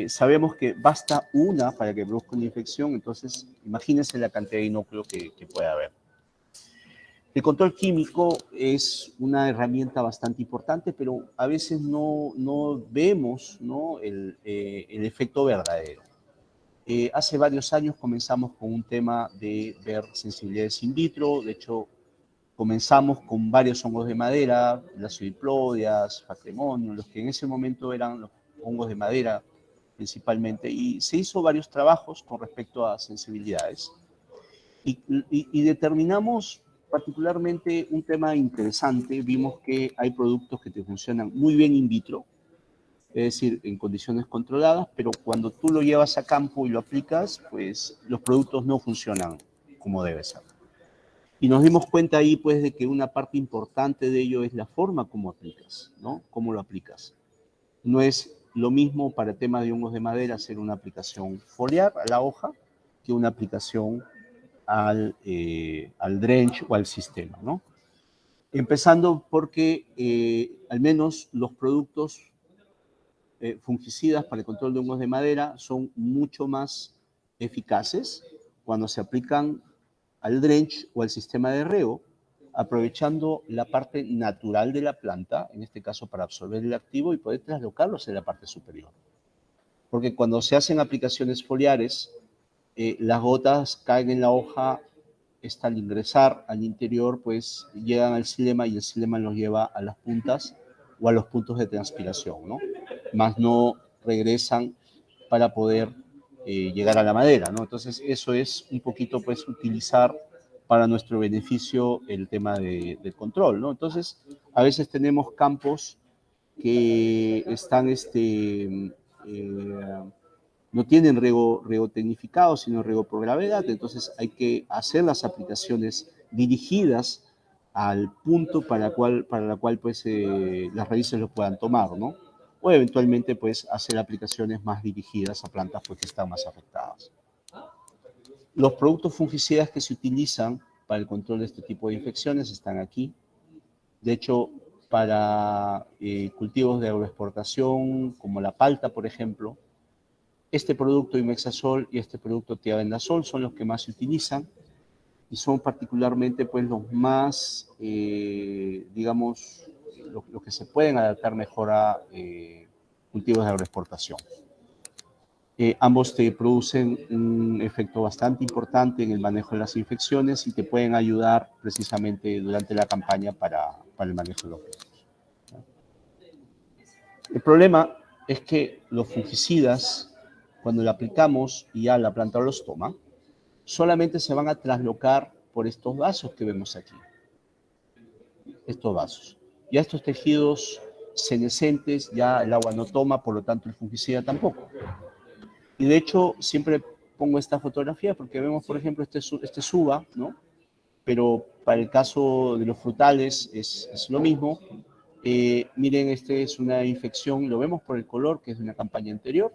sabemos que basta una para que produzca una infección, entonces imagínense la cantidad de inóculo que puede haber. El control químico es una herramienta bastante importante, pero a veces no vemos, ¿no? El efecto verdadero. Hace varios años comenzamos con un tema de ver sensibilidades in vitro. De hecho, comenzamos con varios hongos de madera, las oidiplodias, Phacremonium, los que en ese momento eran los hongos de madera principalmente, y se hizo varios trabajos con respecto a sensibilidades. Y determinamos particularmente un tema interesante. Vimos que hay productos que te funcionan muy bien in vitro, es decir, en condiciones controladas, pero cuando tú lo llevas a campo y lo aplicas, pues los productos no funcionan como debe ser. Y nos dimos cuenta ahí, pues, de que una parte importante de ello es la forma como aplicas, ¿no? Cómo lo aplicas. No es lo mismo para temas de hongos de madera hacer una aplicación foliar a la hoja que una aplicación al drench o al sistema, ¿no? Empezando porque al menos los productos fungicidas para el control de hongos de madera son mucho más eficaces cuando se aplican al drench o al sistema de riego, aprovechando la parte natural de la planta, en este caso para absorber el activo y poder traslocarlos en la parte superior. Porque cuando se hacen aplicaciones foliares, las gotas caen en la hoja, esta al ingresar al interior, pues llegan al xilema y el xilema los lleva a las puntas o a los puntos de transpiración, ¿no? Más no regresan para poder llegar a la madera, ¿no? Entonces, eso es un poquito, pues, utilizar para nuestro beneficio el tema del control, ¿no? Entonces, a veces tenemos campos que están, no tienen riego tecnificado, sino riego por gravedad, entonces hay que hacer las aplicaciones dirigidas al punto para la cual pues, las raíces lo puedan tomar, ¿no? O eventualmente pues hacer aplicaciones más dirigidas a plantas pues, que están más afectadas. Los productos fungicidas que se utilizan para el control de este tipo de infecciones están aquí. De hecho, para cultivos de agroexportación, como la palta, por ejemplo, Este producto imexazol y este producto tiabendazol son los que más se utilizan y son particularmente pues los más, digamos, los que se pueden adaptar mejor a cultivos de agroexportación. Ambos te producen un efecto bastante importante en el manejo de las infecciones y te pueden ayudar precisamente durante la campaña para el manejo de los riesgos. El problema es que los fungicidas, cuando lo aplicamos y ya la planta los toma, solamente se van a traslocar por estos vasos que vemos aquí. Estos vasos. Ya estos tejidos senescentes, ya el agua no toma, por lo tanto el fungicida tampoco. Y de hecho, siempre pongo esta fotografía porque vemos, por ejemplo, este suba, ¿no? Pero para el caso de los frutales es lo mismo. Miren, este es una infección, lo vemos por el color, que es de una campaña anterior.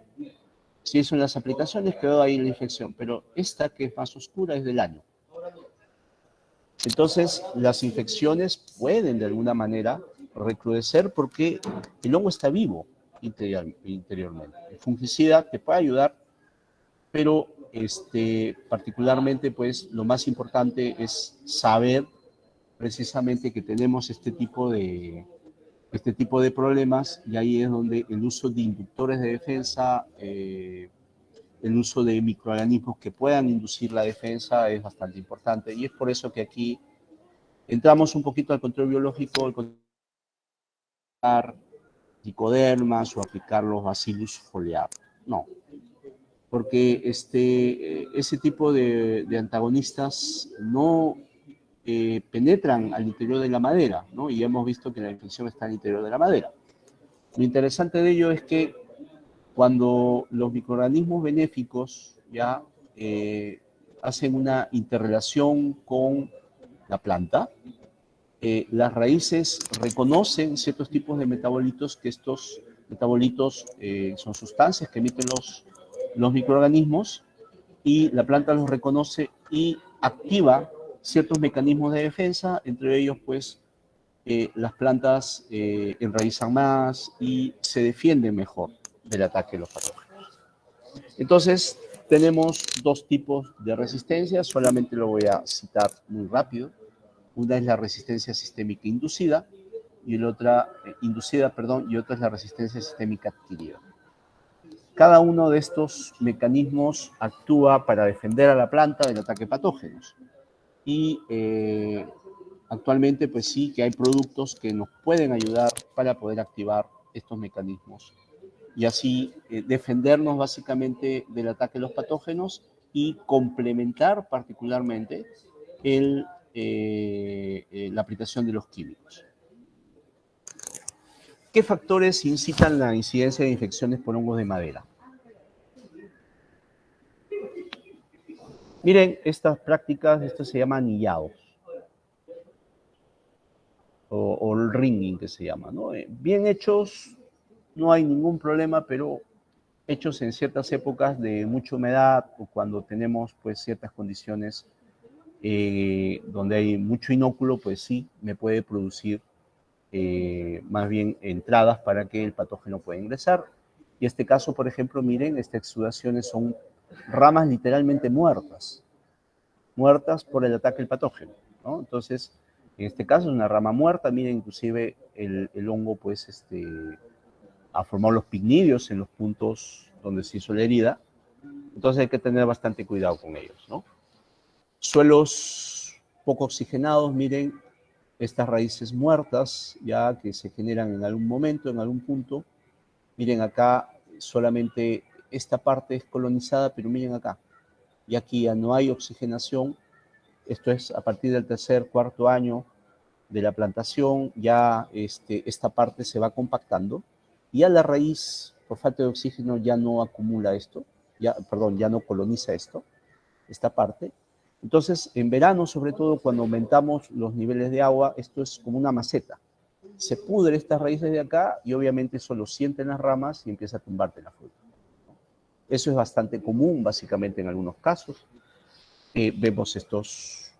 Si son las aplicaciones, quedó ahí la infección, pero esta que es más oscura es del año. Entonces, las infecciones pueden de alguna manera recrudecer porque el hongo está vivo interiormente. El fungicida te puede ayudar, pero particularmente, pues, lo más importante es saber precisamente que tenemos este tipo de problemas, y ahí es donde el uso de inductores de defensa, el uso de microorganismos que puedan inducir la defensa es bastante importante, y es por eso que aquí entramos un poquito al control biológico, el aplicar tricodermas o aplicar los bacillus foliar. No, porque ese tipo de antagonistas no penetran al interior de la madera, ¿no? Y hemos visto que la infección está al interior de la madera. Lo interesante de ello es que cuando los microorganismos benéficos ya hacen una interrelación con la planta, las raíces reconocen ciertos tipos de metabolitos, que estos metabolitos son sustancias que emiten los microorganismos, y la planta los reconoce y activa ciertos mecanismos de defensa, entre ellos pues las plantas enraizan más y se defienden mejor del ataque de los patógenos. Entonces, tenemos dos tipos de resistencia, solamente lo voy a citar muy rápido. Una es la resistencia sistémica inducida y la otra, y otra es la resistencia sistémica adquirida. Cada uno de estos mecanismos actúa para defender a la planta del ataque de patógenos. Y actualmente, pues sí, que hay productos que nos pueden ayudar para poder activar estos mecanismos y así defendernos básicamente del ataque de los patógenos y complementar particularmente la aplicación de los químicos. ¿Qué factores incitan la incidencia de infecciones por hongos de madera? Miren, estas prácticas, esto se llama anillados, o el ringing que se llama, ¿no? Bien hechos, no hay ningún problema, pero hechos en ciertas épocas de mucha humedad o cuando tenemos pues ciertas condiciones donde hay mucho inóculo, pues sí, me puede producir más bien entradas para que el patógeno pueda ingresar. Y este caso, por ejemplo, miren, estas exudaciones son ramas literalmente muertas por el ataque del patógeno, ¿no? Entonces, en este caso es una rama muerta, miren, inclusive el hongo pues ha formado los pignidios en los puntos donde se hizo la herida, entonces hay que tener bastante cuidado con ellos, ¿no? Suelos poco oxigenados, miren, estas raíces muertas ya que se generan en algún momento, en algún punto. Miren acá, solamente esta parte es colonizada, pero miren acá, y aquí ya no hay oxigenación. Esto es a partir del tercer, cuarto año de la plantación, ya esta parte se va compactando, y ya la raíz, por falta de oxígeno, ya no acumula esto, ya no coloniza esta parte. Entonces, en verano, sobre todo, cuando aumentamos los niveles de agua, esto es como una maceta. Se pudre estas raíces de acá y obviamente eso lo sienten las ramas y empieza a tumbarte la fruta. Eso es bastante común, básicamente, en algunos casos. Vemos esto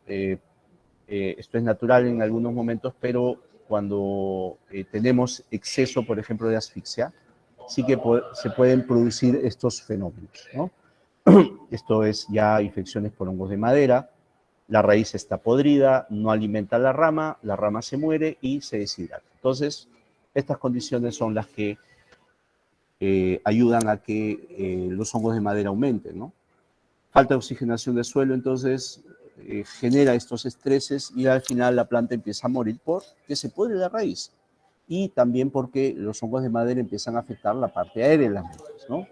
es natural en algunos momentos, pero cuando tenemos exceso, por ejemplo, de asfixia, sí que se pueden producir estos fenómenos, ¿no? Esto es ya infecciones por hongos de madera, la raíz está podrida, no alimenta la rama se muere y se deshidrata. Entonces, estas condiciones son las que ayudan a que los hongos de madera aumenten, ¿no? Falta de oxigenación del suelo, entonces genera estos estreses y al final la planta empieza a morir porque se pudre la raíz. Y también porque los hongos de madera empiezan a afectar la parte aérea de las mismas, ¿no?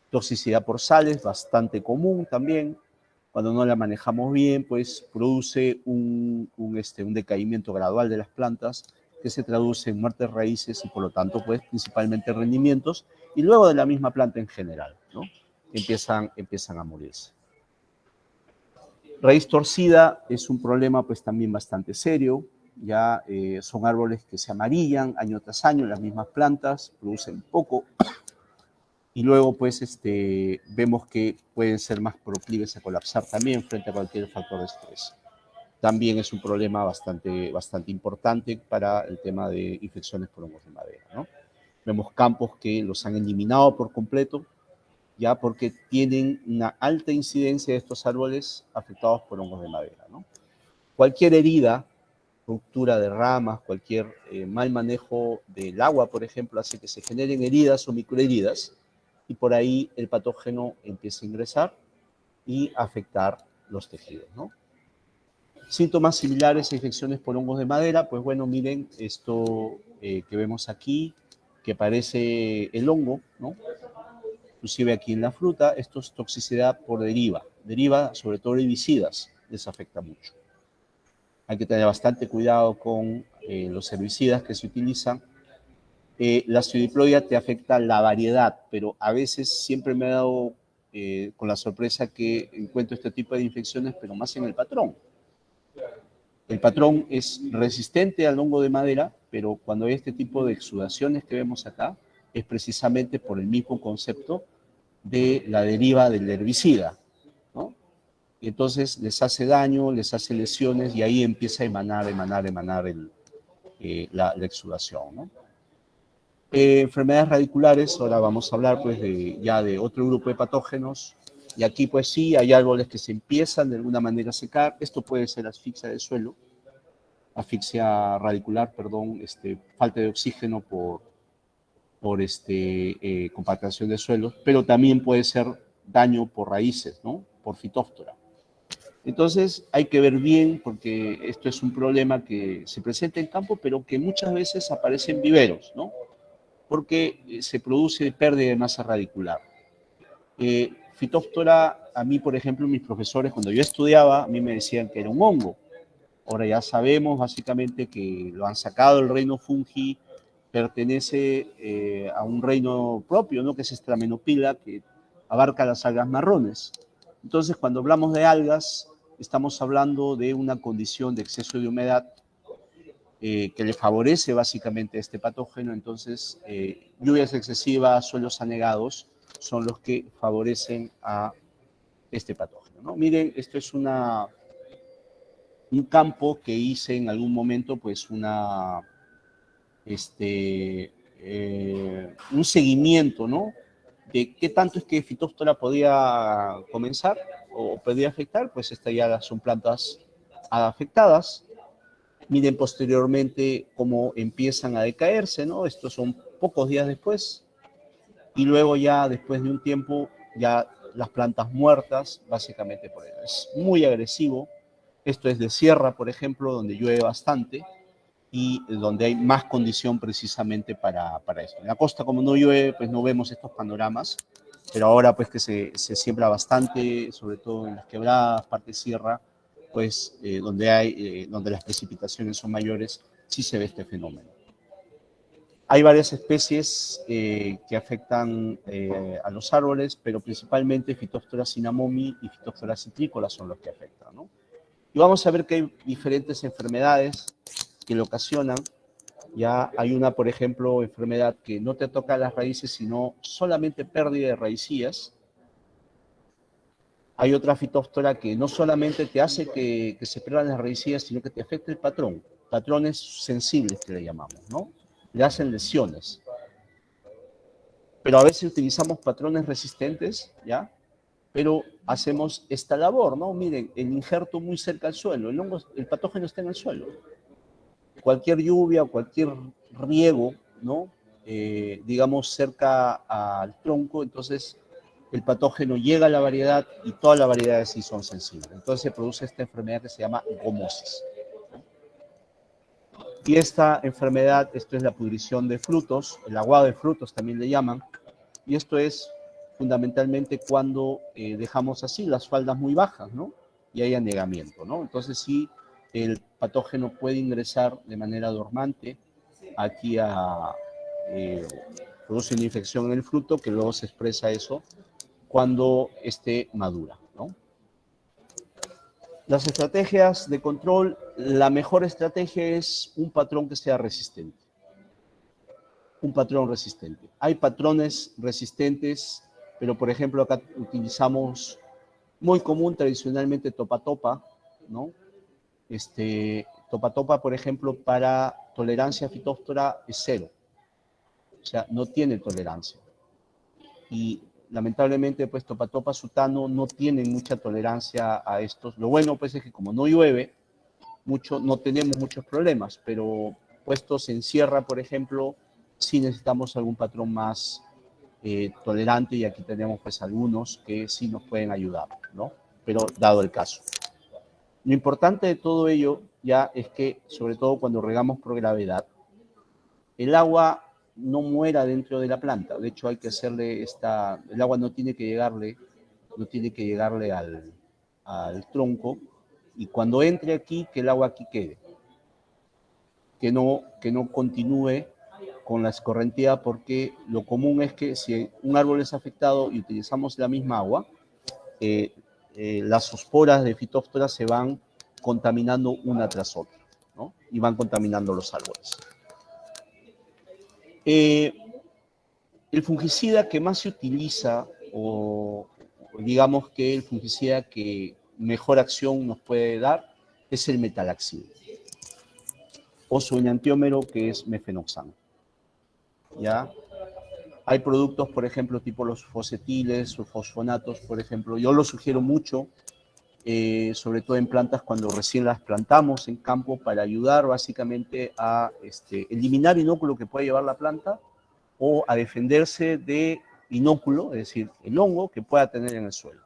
Toxicidad por sales, bastante común también. Cuando no la manejamos bien, pues produce un decaimiento gradual de las plantas que se traduce en muertes raíces y por lo tanto, pues principalmente rendimientos y luego de la misma planta en general, ¿no? Empiezan a morirse. Raíz torcida es un problema pues también bastante serio, ya son árboles que se amarillan año tras año, las mismas plantas producen poco y luego pues vemos que pueden ser más proclives a colapsar también frente a cualquier factor de estrés. También es un problema bastante importante para el tema de infecciones por hongos de madera, ¿no? Vemos campos que los han eliminado por completo, ya porque tienen una alta incidencia de estos árboles afectados por hongos de madera, ¿no? Cualquier herida, ruptura de ramas, cualquier mal manejo del agua, por ejemplo, hace que se generen heridas o microheridas y por ahí el patógeno empieza a ingresar y afectar los tejidos, ¿no? Síntomas similares a infecciones por hongos de madera, pues bueno, miren esto que vemos aquí, que parece el hongo, ¿no? Inclusive aquí en la fruta, esto es toxicidad por deriva sobre todo herbicidas, les afecta mucho. Hay que tener bastante cuidado con los herbicidas que se utilizan. La pseudiplodia te afecta la variedad, pero a veces siempre me ha dado con la sorpresa que encuentro este tipo de infecciones, pero más en el patrón. El patrón es resistente al hongo de madera, pero cuando hay este tipo de exudaciones que vemos acá, es precisamente por el mismo concepto de la deriva del herbicida, ¿no? Y entonces les hace daño, les hace lesiones y ahí empieza a emanar la exudación, ¿no? Enfermedades radiculares, ahora vamos a hablar pues ya de otro grupo de patógenos, y aquí pues sí, hay árboles que se empiezan de alguna manera a secar, esto puede ser asfixia del suelo, asfixia radicular, perdón, falta de oxígeno por compactación de suelos, pero también puede ser daño por raíces, ¿no? Por fitóftora. Entonces hay que ver bien porque esto es un problema que se presenta en campo, pero que muchas veces aparece en viveros, ¿no? Porque se produce pérdida de masa radicular. Fitóftora, a mí, por ejemplo, mis profesores, cuando yo estudiaba, a mí me decían que era un hongo. Ahora ya sabemos básicamente que lo han sacado del reino fungi, pertenece a un reino propio, ¿no? Que es Stramenopila, que abarca las algas marrones. Entonces, cuando hablamos de algas, estamos hablando de una condición de exceso de humedad que le favorece básicamente a este patógeno. Entonces, lluvias excesivas, suelos anegados, son los que favorecen a este patógeno, ¿no? Miren, esto es un campo que hice en algún momento, pues un seguimiento, ¿no? De qué tanto es que Fitóftora podía comenzar o podía afectar, pues estas ya son plantas afectadas. Miren posteriormente cómo empiezan a decaerse, ¿no? Estos son pocos días después. Y luego ya después de un tiempo, ya las plantas muertas, básicamente por ello. Es muy agresivo. Esto es de sierra, por ejemplo, donde llueve bastante y donde hay más condición precisamente para esto. En la costa, como no llueve, pues no vemos estos panoramas, pero ahora pues que se siembra bastante, sobre todo en las quebradas, parte sierra, pues donde las precipitaciones son mayores, sí se ve este fenómeno. Hay varias especies que afectan a los árboles, pero principalmente Phytophthora cinnamomi y Phytophthora citricola son los que afectan, ¿no? Y vamos a ver que hay diferentes enfermedades que lo ocasionan. Ya hay una, por ejemplo, enfermedad que no te toca las raíces, sino solamente pérdida de raicillas. Hay otra fitóftora que no solamente te hace que se pierdan las raicillas, sino que te afecta el patrón. Patrones sensibles que le llamamos, ¿no? Le hacen lesiones. pero a veces utilizamos patrones resistentes, ¿ya? Pero hacemos esta labor, ¿no? Miren, el injerto muy cerca al suelo, el patógeno está en el suelo. Cualquier lluvia, cualquier riego, ¿no? Digamos, cerca al tronco, entonces el patógeno llega a la variedad y todas las variedades sí son sensibles. Entonces se produce esta enfermedad que se llama gomosis. Y esta enfermedad, esto es la pudrición de frutos, el aguado de frutos también le llaman, y esto es fundamentalmente cuando dejamos así las faldas muy bajas, ¿no? Y hay anegamiento, ¿no? Entonces sí, el patógeno puede ingresar de manera dormante aquí produce una infección en el fruto que luego se expresa eso cuando esté madura, ¿no? Las estrategias de control, la mejor estrategia es un patrón que sea resistente. Un patrón resistente. Hay patrones resistentes, pero por ejemplo acá utilizamos muy común tradicionalmente topa-topa, ¿no? Topa-topa, por ejemplo, para tolerancia a fitóftora es 0. O sea, no tiene tolerancia. Y lamentablemente, pues topa-topa, sutano no tienen mucha tolerancia a estos. Lo bueno, pues, es que como no llueve mucho, no tenemos muchos problemas, pero puestos en sierra, por ejemplo, sí necesitamos algún patrón más tolerante y aquí tenemos pues algunos que sí nos pueden ayudar, ¿no? Pero dado el caso. Lo importante de todo ello ya es que, sobre todo cuando regamos por gravedad, el agua no muera dentro de la planta. De hecho, hay que hacerle el agua no tiene que llegarle al tronco, y cuando entre aquí, que el agua aquí quede. Que no continúe con la escorrentía, porque lo común es que si un árbol es afectado y utilizamos la misma agua, las esporas de fitóftora se van contaminando una tras otra, ¿no? Y van contaminando los árboles. El fungicida que más se utiliza, o digamos que el fungicida que mejor acción nos puede dar, es el metalaxil, o su enantiómero, que es mefenoxam. ¿Ya? Hay productos, por ejemplo, tipo los fosetiles o fosfonatos, por ejemplo. Yo los sugiero mucho, sobre todo en plantas cuando recién las plantamos en campo, para ayudar básicamente a eliminar inóculo que puede llevar la planta o a defenderse de inóculo, es decir, el hongo que pueda tener en el suelo.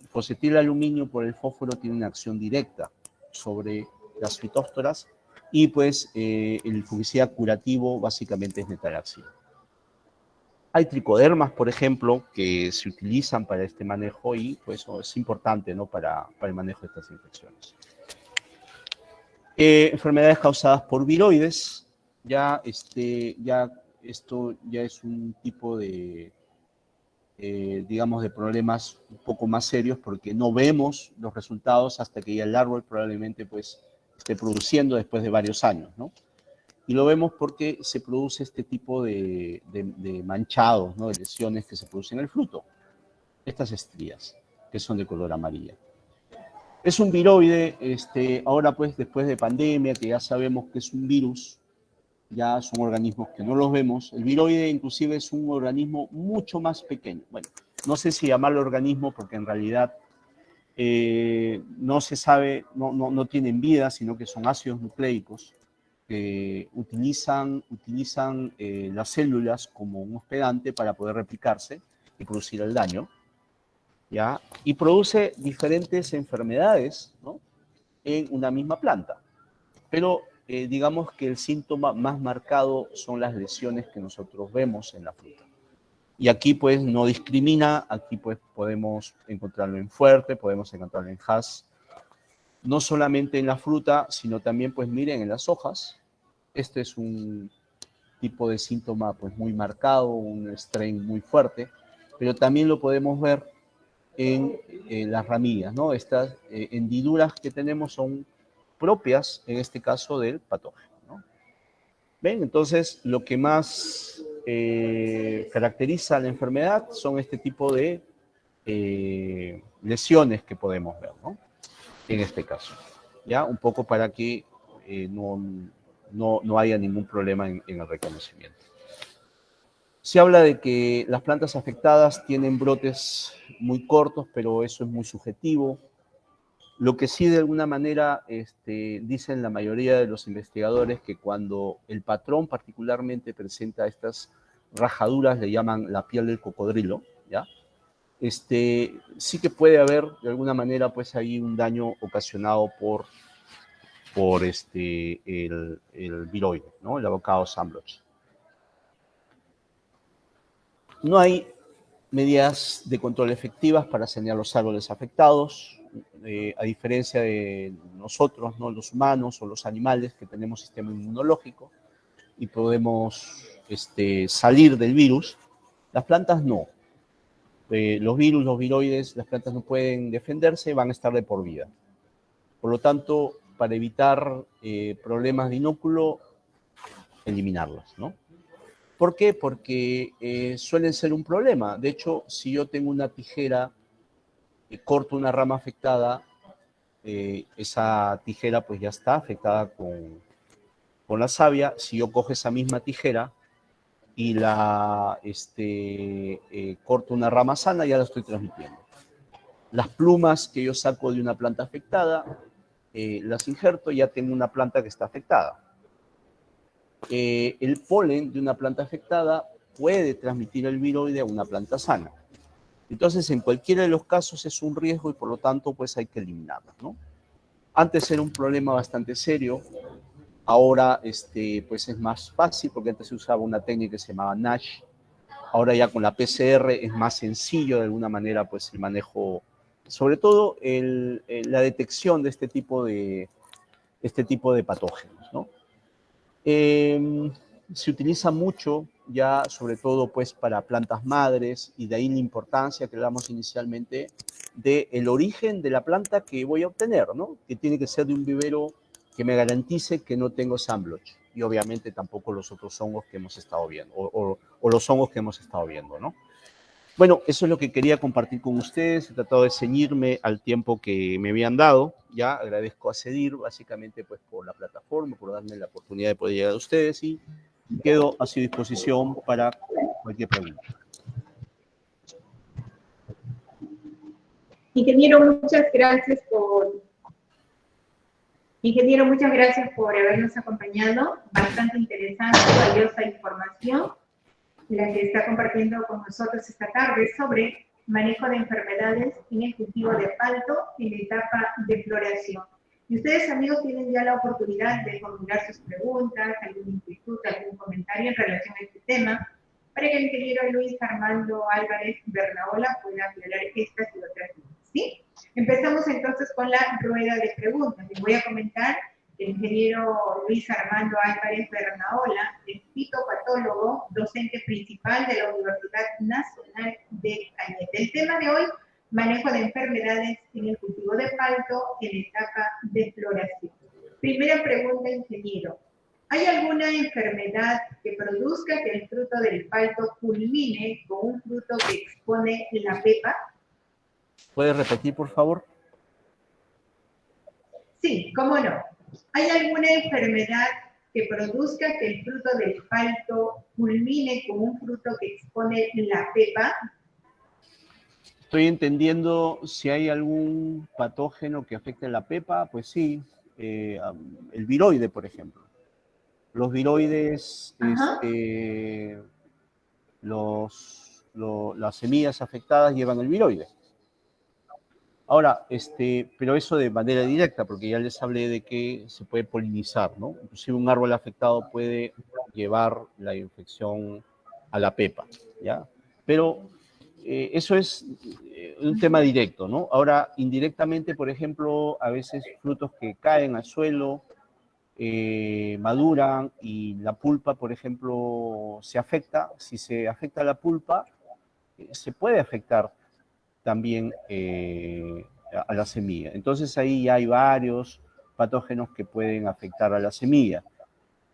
El fosetil aluminio por el fósforo tiene una acción directa sobre las fitóftoras y pues el fungicida curativo básicamente es metalaxil. Hay tricodermas, por ejemplo, que se utilizan para este manejo y pues es importante, ¿no? para el manejo de estas infecciones. Enfermedades causadas por viroides, esto ya es un tipo de, digamos, de problemas un poco más serios, porque no vemos los resultados hasta que ya el árbol probablemente pues esté produciendo después de varios años, ¿no? Y lo vemos porque se produce este tipo de manchados, ¿no? De lesiones que se producen en el fruto. Estas estrías, que son de color amarilla. Es un viroide, ahora pues después de pandemia, que ya sabemos que es un virus, ya son organismos que no los vemos. El viroide inclusive es un organismo mucho más pequeño. Bueno, no sé si llamarlo organismo porque en realidad no se sabe, no tienen vida, sino que son ácidos nucleicos que utilizan las células como un hospedante para poder replicarse y producir el daño, ¿ya? Y produce diferentes enfermedades, ¿no? En una misma planta. Pero digamos que el síntoma más marcado son las lesiones que nosotros vemos en la fruta. Y aquí pues no discrimina, aquí pues podemos encontrarlo en fuerte, podemos encontrarlo en haz, no solamente en la fruta, sino también pues miren en las hojas. Este es un tipo de síntoma pues muy marcado, un strain muy fuerte, pero también lo podemos ver en las ramillas, ¿no? Estas hendiduras que tenemos son propias, en este caso, del patógeno, ¿no? ¿Ven? Entonces, lo que más caracteriza la enfermedad son este tipo de lesiones que podemos ver, ¿no? En este caso, ¿ya? Un poco para que no haya ningún problema en el reconocimiento. Se habla de que las plantas afectadas tienen brotes muy cortos, pero eso es muy subjetivo. Lo que sí de alguna manera dicen la mayoría de los investigadores que cuando el patrón particularmente presenta estas rajaduras, le llaman la piel del cocodrilo, ¿ya? Sí que puede haber de alguna manera pues ahí un daño ocasionado por el viroide, ¿no? El avocado sunblotch. No hay medidas de control efectivas para sanear los árboles afectados, a diferencia de nosotros, ¿no? Los humanos o los animales que tenemos sistema inmunológico y podemos salir del virus, las plantas no. Los virus, los viroides, las plantas no pueden defenderse, van a estar de por vida. Por lo tanto, para evitar problemas de inóculo, eliminarlas, ¿no? ¿Por qué? Porque suelen ser un problema. De hecho, si yo tengo una tijera y corto una rama afectada, esa tijera pues ya está afectada con la savia. Si yo cojo esa misma tijera y la corto una rama sana, ya la estoy transmitiendo. Las plumas que yo saco de una planta afectada, las injerto, ya tengo una planta que está afectada. El polen de una planta afectada puede transmitir el viroide a una planta sana. Entonces, en cualquiera de los casos es un riesgo y por lo tanto, pues hay que eliminarlas, ¿no? Antes era un problema bastante serio, ahora pues es más fácil porque antes se usaba una técnica que se llamaba Nash. Ahora ya con la PCR es más sencillo de alguna manera pues el manejo, sobre todo la detección de este tipo de patógenos, ¿no? Se utiliza mucho ya sobre todo pues para plantas madres y de ahí la importancia que le damos inicialmente del origen de la planta que voy a obtener, ¿no? Que tiene que ser de un vivero que me garantice que no tengo sunblotch y obviamente tampoco los otros hongos que hemos estado viendo o los hongos que hemos estado viendo, ¿no? Bueno, eso es lo que quería compartir con ustedes. He tratado de ceñirme al tiempo que me habían dado. Ya agradezco a CEDIR, básicamente, pues, por la plataforma, por darme la oportunidad de poder llegar a ustedes y quedo a su disposición para cualquier pregunta. Ingeniero, muchas gracias por habernos acompañado. Bastante interesante, valiosa información la que está compartiendo con nosotros esta tarde sobre manejo de enfermedades en el cultivo de palto en la etapa de floración. Y ustedes, amigos, tienen ya la oportunidad de formular sus preguntas, alguna inquietud, algún comentario en relación a este tema, para que el ingeniero Luis Armando Álvarez Bernaola pueda aclarar estas y otras dudas, ¿sí? Empezamos entonces con la rueda de preguntas. Les voy a comentar el ingeniero Luis Armando Álvarez Bernaola, es fitopatólogo, docente principal de la Universidad Nacional de Cañete. El tema de hoy, manejo de enfermedades en el cultivo de palto en la etapa de floración. Primera pregunta, ingeniero. ¿Hay alguna enfermedad que produzca que el fruto del palto culmine con un fruto que expone la pepa? ¿Puede repetir, por favor? Sí, cómo no. ¿Hay alguna enfermedad que produzca que el fruto del palto culmine con un fruto que expone la pepa? Estoy entendiendo si hay algún patógeno que afecte la pepa, pues sí, el viroide, por ejemplo. Los viroides, las semillas afectadas llevan el viroide. Ahora, pero eso de manera directa, porque ya les hablé de que se puede polinizar, ¿no? Inclusive un árbol afectado puede llevar la infección a la pepa, ¿ya? Pero eso es un tema directo, ¿no? Ahora, indirectamente, por ejemplo, a veces frutos que caen al suelo, maduran y la pulpa, por ejemplo, se afecta. Si se afecta la pulpa, se puede afectar también a la semilla. Entonces ahí ya hay varios patógenos que pueden afectar a la semilla,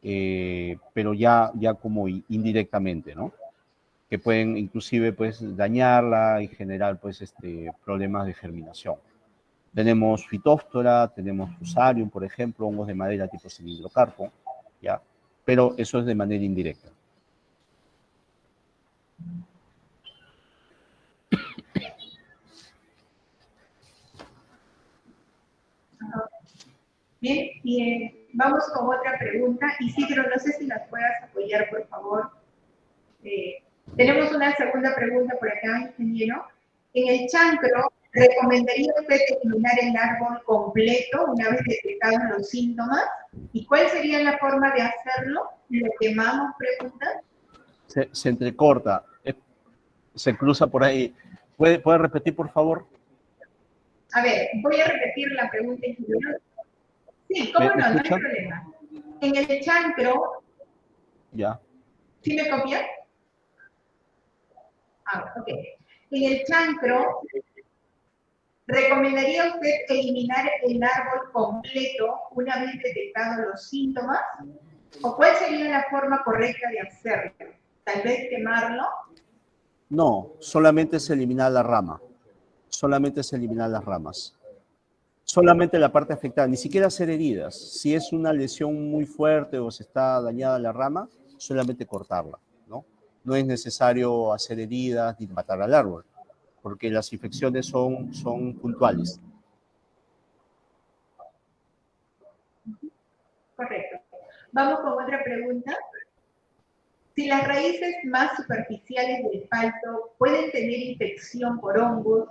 pero ya como indirectamente, ¿no? Que pueden inclusive pues dañarla y generar pues problemas de germinación. Tenemos Phytophthora, tenemos Fusarium, por ejemplo, hongos de madera tipo cilindrocarpo, ¿ya? Pero eso es de manera indirecta. Bien, y vamos con otra pregunta. Isidro, no sé si nos puedas apoyar, por favor. Tenemos una segunda pregunta por acá, ingeniero. En el chancro, ¿recomendaría usted eliminar el árbol completo una vez detectados los síntomas? ¿Y cuál sería la forma de hacerlo? ¿Lo quemamos? Pregunta. Se entrecorta, se cruza por ahí. ¿Puede repetir, por favor? A ver, voy a repetir la pregunta, ingeniero. Sí, cómo ¿Me no, no hay escucha? problema. En el chancro, Ya. ¿sí me copia? Ah, ok. En el chancro, ¿recomendaría usted eliminar el árbol completo una vez detectados los síntomas? ¿O cuál sería la forma correcta de hacerlo? ¿Tal vez quemarlo? No, solamente es eliminar la rama. Solamente es eliminar las ramas. Solamente la parte afectada, ni siquiera hacer heridas. Si es una lesión muy fuerte o se está dañada la rama, solamente cortarla, ¿no? No es necesario hacer heridas ni matar al árbol, porque las infecciones son puntuales. Correcto. Vamos con otra pregunta. Si las raíces más superficiales del palto pueden tener infección por hongos,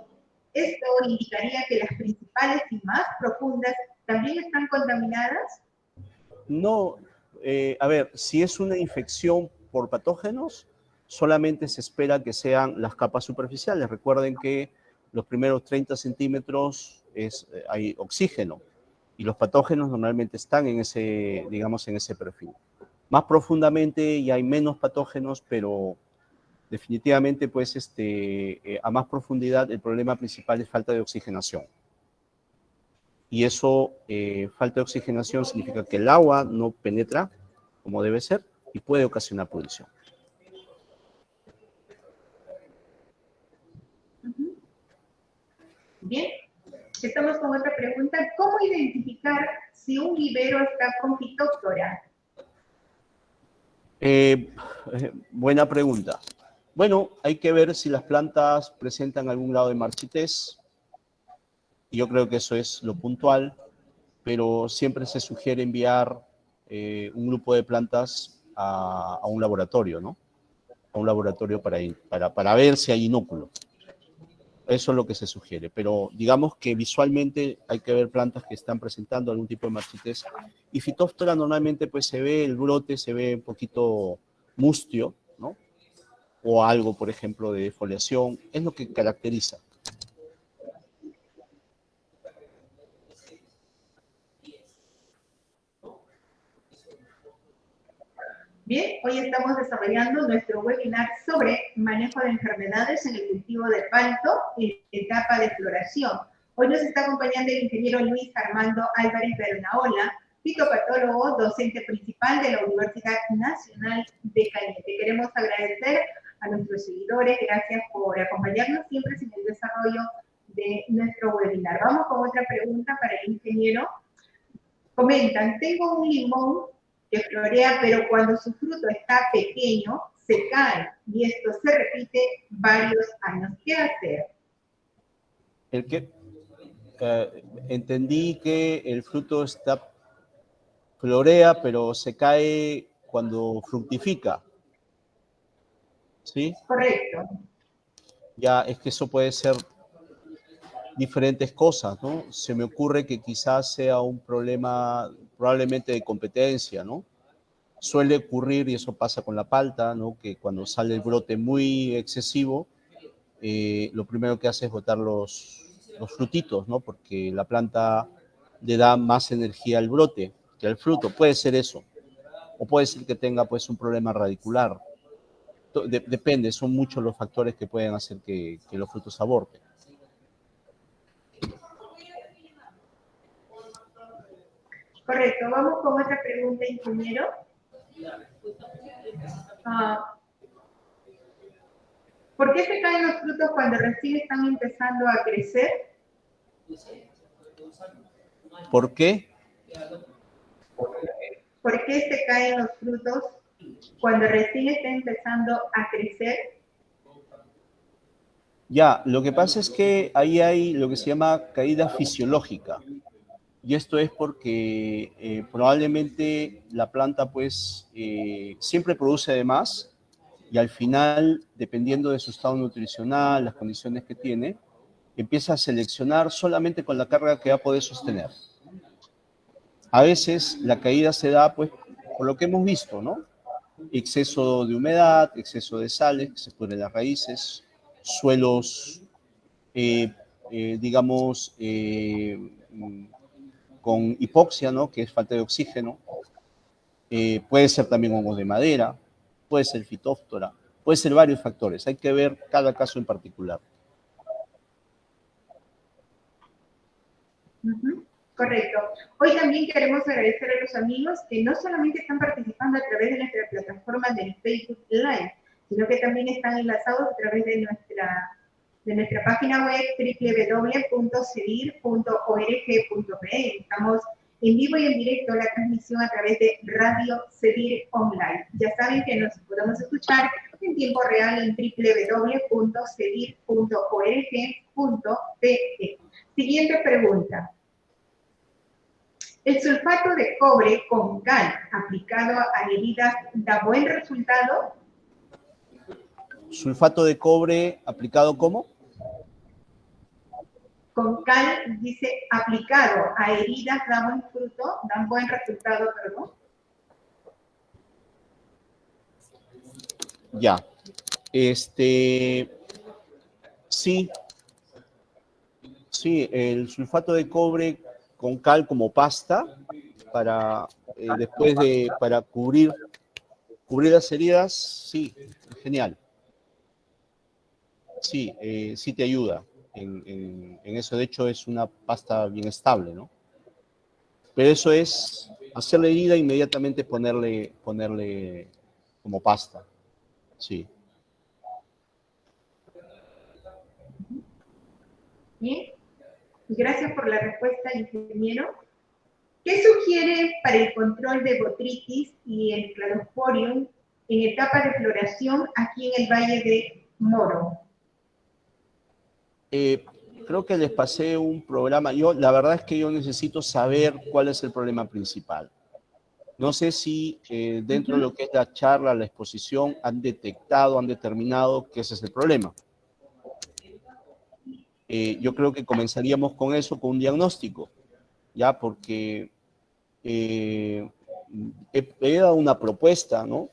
¿esto indicaría que las principales y más profundas también están contaminadas? No, a ver, si es una infección por patógenos, solamente se espera que sean las capas superficiales. Recuerden que los primeros 30 centímetros hay oxígeno y los patógenos normalmente están en ese, digamos, en ese perfil. Más profundamente ya hay menos patógenos, pero definitivamente, pues, a más profundidad, el problema principal es falta de oxigenación. Y eso, falta de oxigenación, significa que el agua no penetra como debe ser y puede ocasionar pudrición. Bien, estamos con otra pregunta. ¿Cómo identificar si un vivero está con fitóctora? Buena pregunta. Bueno, hay que ver si las plantas presentan algún grado de marchitez. Yo creo que eso es lo puntual, pero siempre se sugiere enviar un grupo de plantas a un laboratorio, ¿no? A un laboratorio para ver si hay inóculo. Eso es lo que se sugiere, pero digamos que visualmente hay que ver plantas que están presentando algún tipo de marchitez. Y Phytophthora normalmente pues se ve el brote, se ve un poquito mustio, ¿no? O algo, por ejemplo, de defoliación, es lo que caracteriza. Bien, hoy estamos desarrollando nuestro webinar sobre manejo de enfermedades en el cultivo de palto en etapa de floración. Hoy nos está acompañando el ingeniero Luis Armando Álvarez Bernaola, fitopatólogo, docente principal de la Universidad Nacional de Cañete. Queremos agradecer a nuestros seguidores, gracias por acompañarnos siempre en el desarrollo de nuestro webinar. Vamos con otra pregunta para el ingeniero. Comentan, tengo un limón que florea, pero cuando su fruto está pequeño, se cae y esto se repite varios años. ¿Qué hacer? El que, entendí que el fruto florea, pero se cae cuando fructifica, ¿sí? Correcto. Ya es que eso puede ser diferentes cosas, ¿no? Se me ocurre que quizás sea un problema probablemente de competencia, ¿no? Suele ocurrir, y eso pasa con la palta, ¿no? Que cuando sale el brote muy excesivo, lo primero que hace es botar los frutitos, ¿no? Porque la planta le da más energía al brote que al fruto. Puede ser eso. O puede ser que tenga pues un problema radicular. Depende, son muchos los factores que pueden hacer que los frutos aborten. Correcto. Vamos con otra pregunta, ingeniero. ¿Por qué se caen los frutos cuando recién están empezando a crecer? ¿Por qué? ¿Por qué se caen los frutos cuando recién está empezando a crecer? Ya, lo que pasa es que ahí hay lo que se llama caída fisiológica. Y esto es porque probablemente la planta pues siempre produce de más y al final, dependiendo de su estado nutricional, las condiciones que tiene, empieza a seleccionar solamente con la carga que va a poder sostener. A veces la caída se da pues por lo que hemos visto, ¿no? Exceso de humedad, exceso de sales que se pudren las raíces, suelos, eh, digamos, con hipoxia, ¿no? Que es falta de oxígeno. Puede ser también hongos de madera, puede ser fitóftora, puede ser varios factores. Hay que ver cada caso en particular. Correcto. Hoy también queremos agradecer a los amigos que no solamente están participando a través de nuestra plataforma del Facebook Live, sino que también están enlazados a través de nuestra página web www.cedir.org.pe. Estamos en vivo y en directo la transmisión a través de Radio Cedir Online. Ya saben que nos podemos escuchar en tiempo real en www.cedir.org.pe. Siguiente pregunta. ¿El sulfato de cobre con cal aplicado a heridas da buen resultado? ¿Sulfato de cobre aplicado cómo? Con cal, dice, aplicado a heridas da buen resultado, perdón. Ya. Sí, el sulfato de cobre con cal como pasta para para cubrir las heridas, sí, genial. Sí, sí te ayuda en eso. De hecho, es una pasta bien estable, ¿no? Pero eso es hacer la herida e inmediatamente ponerle como pasta. Sí. Bien, gracias por la respuesta, ingeniero. ¿Qué sugiere para el control de botritis y el cladosporium en etapa de floración aquí en el Valle de Moro? Creo que les pasé un programa. La verdad es que yo necesito saber cuál es el problema principal. No sé si dentro de lo que es la charla, la exposición, han determinado que ese es el problema. Yo creo que comenzaríamos con eso, con un diagnóstico, ya, porque he dado una propuesta, ¿no?,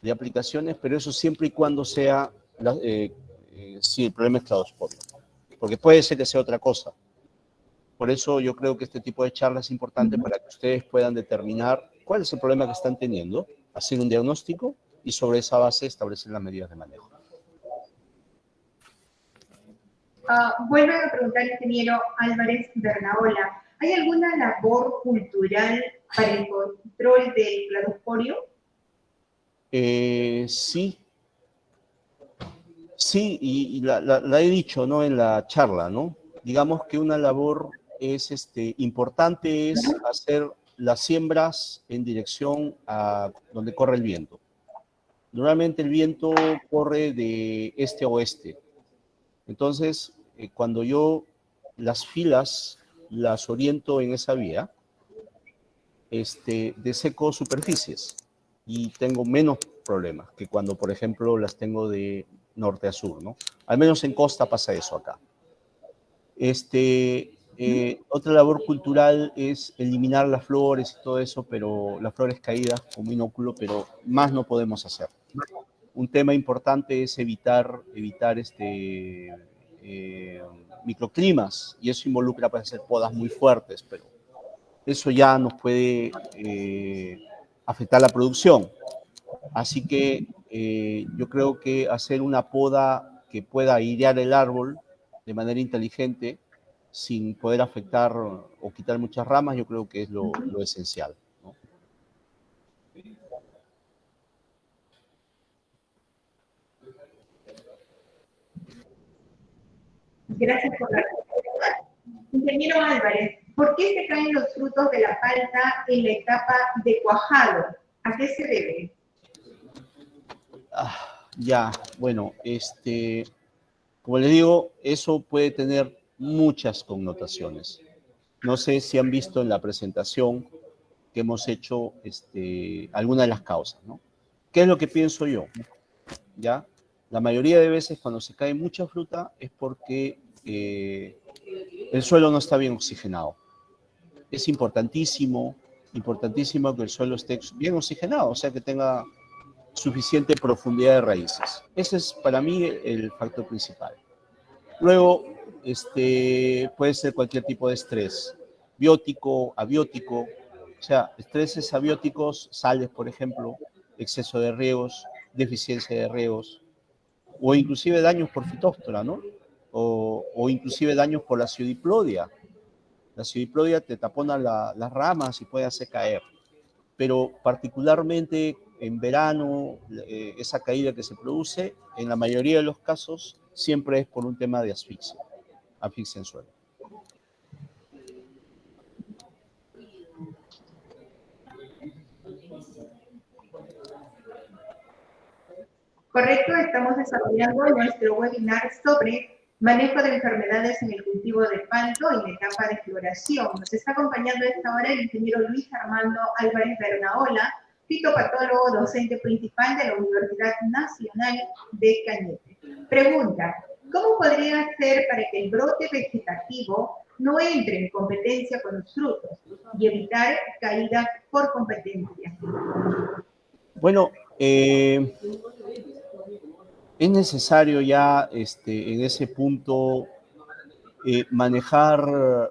de aplicaciones, pero eso siempre y cuando sea, si el problema es cladosporio, porque puede ser que sea otra cosa. Por eso yo creo que este tipo de charla es importante para que ustedes puedan determinar cuál es el problema que están teniendo, hacer un diagnóstico y sobre esa base establecer las medidas de manejo. Vuelvo a preguntar, ingeniero Álvarez Bernaola, ¿hay alguna labor cultural para el control del cladosporio? Sí, y la he dicho, ¿no?, en la charla, ¿no? Digamos que una labor importante es hacer las siembras en dirección a donde corre el viento. Normalmente el viento corre de este a oeste. Entonces, cuando yo las filas las oriento en esa vía, deseco superficies y tengo menos problemas que cuando, por ejemplo, las tengo de norte a sur, ¿no? Al menos en costa pasa eso acá. Otra labor cultural es eliminar las flores y todo eso, pero las flores caídas con binóculo, pero más no podemos hacer. Un tema importante es evitar microclimas, y eso involucra para hacer podas muy fuertes, pero eso ya nos puede afectar la producción. Así que yo creo que hacer una poda que pueda airear el árbol de manera inteligente, sin poder afectar o quitar muchas ramas, yo creo que es lo esencial, ¿no? Gracias por la respuesta. Ingeniero Álvarez, ¿por qué se caen los frutos de la palta en la etapa de cuajado? ¿A qué se debe? Ya, bueno, Como les digo, eso puede tener muchas connotaciones. No sé si han visto en la presentación que hemos hecho alguna de las causas, ¿no? ¿Qué es lo que pienso yo? ¿Ya? La mayoría de veces cuando se cae mucha fruta es porque el suelo no está bien oxigenado. Es importantísimo que el suelo esté bien oxigenado, o sea, que tenga suficiente profundidad de raíces. Ese es para mí el factor principal. Luego, puede ser cualquier tipo de estrés, biótico, abiótico, o sea, estreses abióticos, sales, por ejemplo, exceso de riegos, deficiencia de riegos, o inclusive daños por fitóftora, ¿no? O inclusive daños por la pseudiplodia. La pseudiplodia te tapona las ramas y puede hacer caer. Pero particularmente en verano, esa caída que se produce, en la mayoría de los casos, siempre es por un tema de asfixia en suelo. Correcto, estamos desarrollando nuestro webinar sobre manejo de enfermedades en el cultivo de palto en la etapa de floración. Nos está acompañando a esta hora el ingeniero Luis Armando Álvarez Bernaola, fitopatólogo, docente principal de la Universidad Nacional de Cañete. Pregunta, ¿cómo podría ser para que el brote vegetativo no entre en competencia con los frutos y evitar caídas por competencia? Bueno, es necesario ya en ese punto manejar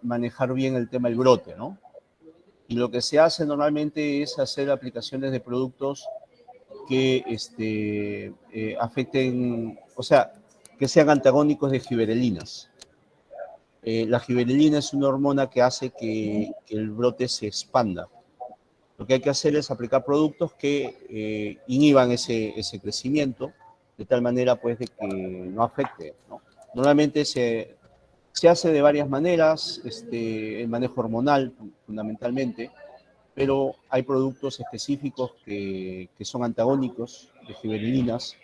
bien el tema del brote, ¿no? Y lo que se hace normalmente es hacer aplicaciones de productos que afecten, o sea, que sean antagónicos de giberelinas. La giberelina es una hormona que hace que el brote se expanda. Lo que hay que hacer es aplicar productos que inhiban ese crecimiento, de tal manera pues de que no afecte, ¿no? Normalmente se hace de varias maneras, el manejo hormonal fundamentalmente, pero hay productos específicos que son antagónicos de giberelinas,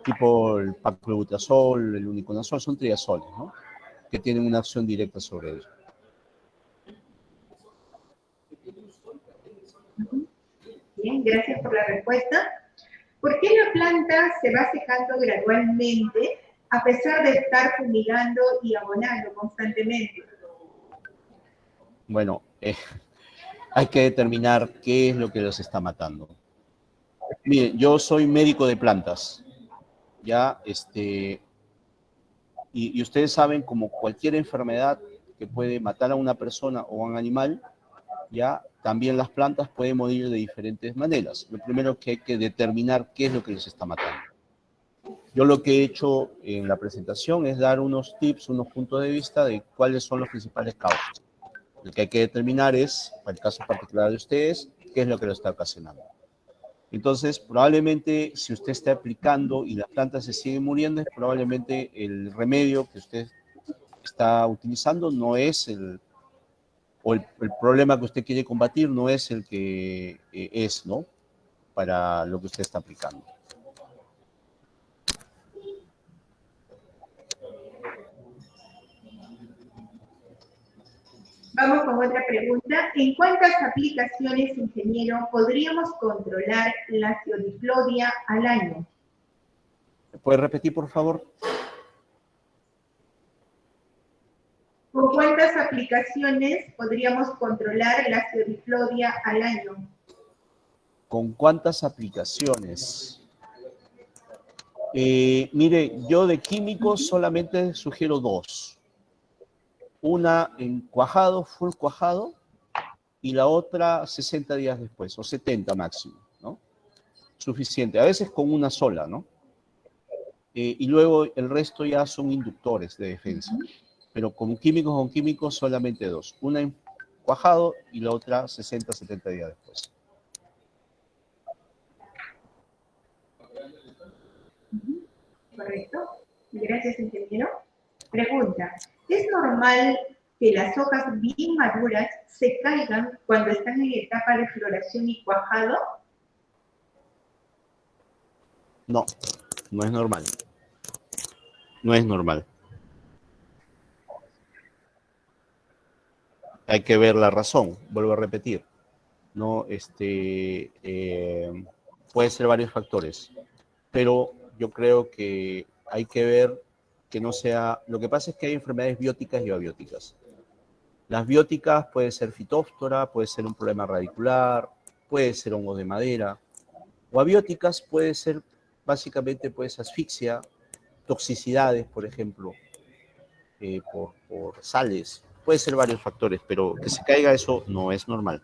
tipo el paclobutazol, el uniconazol, son triazoles, ¿no? Que tienen una acción directa sobre ellos. Bien, gracias por la respuesta. ¿Por qué la planta se va secando gradualmente a pesar de estar fumigando y abonando constantemente? Bueno, hay que determinar qué es lo que los está matando. Miren, yo soy médico de plantas, ya, y ustedes saben, como cualquier enfermedad que puede matar a una persona o a un animal, ya, también las plantas pueden morir de diferentes maneras. Lo primero que hay que determinar qué es lo que les está matando. Yo lo que he hecho en la presentación es dar unos tips, unos puntos de vista de cuáles son las principales causas. Lo que hay que determinar es, para el caso particular de ustedes, qué es lo que lo está ocasionando. Entonces, probablemente, si usted está aplicando y las plantas se siguen muriendo, es probablemente el remedio que usted está utilizando no es el problema que usted quiere combatir no es el que es, ¿no? Para lo que usted está aplicando. Vamos con otra pregunta. ¿En cuántas aplicaciones, ingeniero, podríamos controlar la ciodiplodia al año? ¿Me puede repetir, por favor? ¿Con cuántas aplicaciones podríamos controlar la ciodiplodia al año? ¿Con cuántas aplicaciones? Mire, yo de químicos solamente sugiero 2. Una en cuajado, full cuajado, y la otra 60 días después, o 70 máximo, ¿no? Suficiente. A veces con una sola, ¿no? Y luego el resto ya son inductores de defensa. Pero con químicos solamente 2. Una en cuajado y la otra 60, 70 días después. Correcto. Gracias, ingeniero. Pregunta, ¿es normal que las hojas bien maduras se caigan cuando están en etapa de floración y cuajado? No, no es normal. No es normal. hay que ver la razón, vuelvo a repetir, ¿no? Puede ser varios factores, pero yo creo que hay que ver que no sea... Lo que pasa es que hay enfermedades bióticas y abióticas. Las bióticas puede ser fitóftora, puede ser un problema radicular, puede ser hongos de madera, o abióticas puede ser básicamente pues asfixia, toxicidades, por ejemplo, por sales. Puede ser varios factores, pero que se caiga eso no es normal.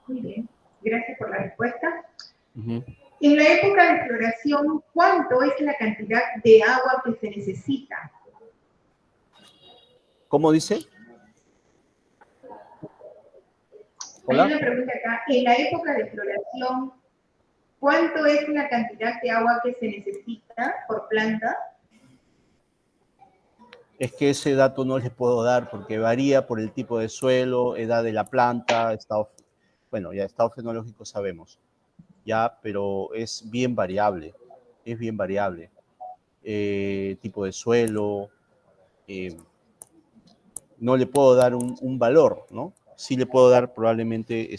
Muy bien, gracias por la respuesta. Uh-huh. En la época de floración, ¿cuánto es la cantidad de agua que se necesita? ¿Cómo dice? Hola. Hay una pregunta acá. En la época de floración, ¿cuánto es la cantidad de agua que se necesita por planta? Es que ese dato no les puedo dar porque varía por el tipo de suelo, edad de la planta, estado fenológico sabemos, ya, pero es bien variable, tipo de suelo, no le puedo dar un valor, ¿no? Sí le puedo dar probablemente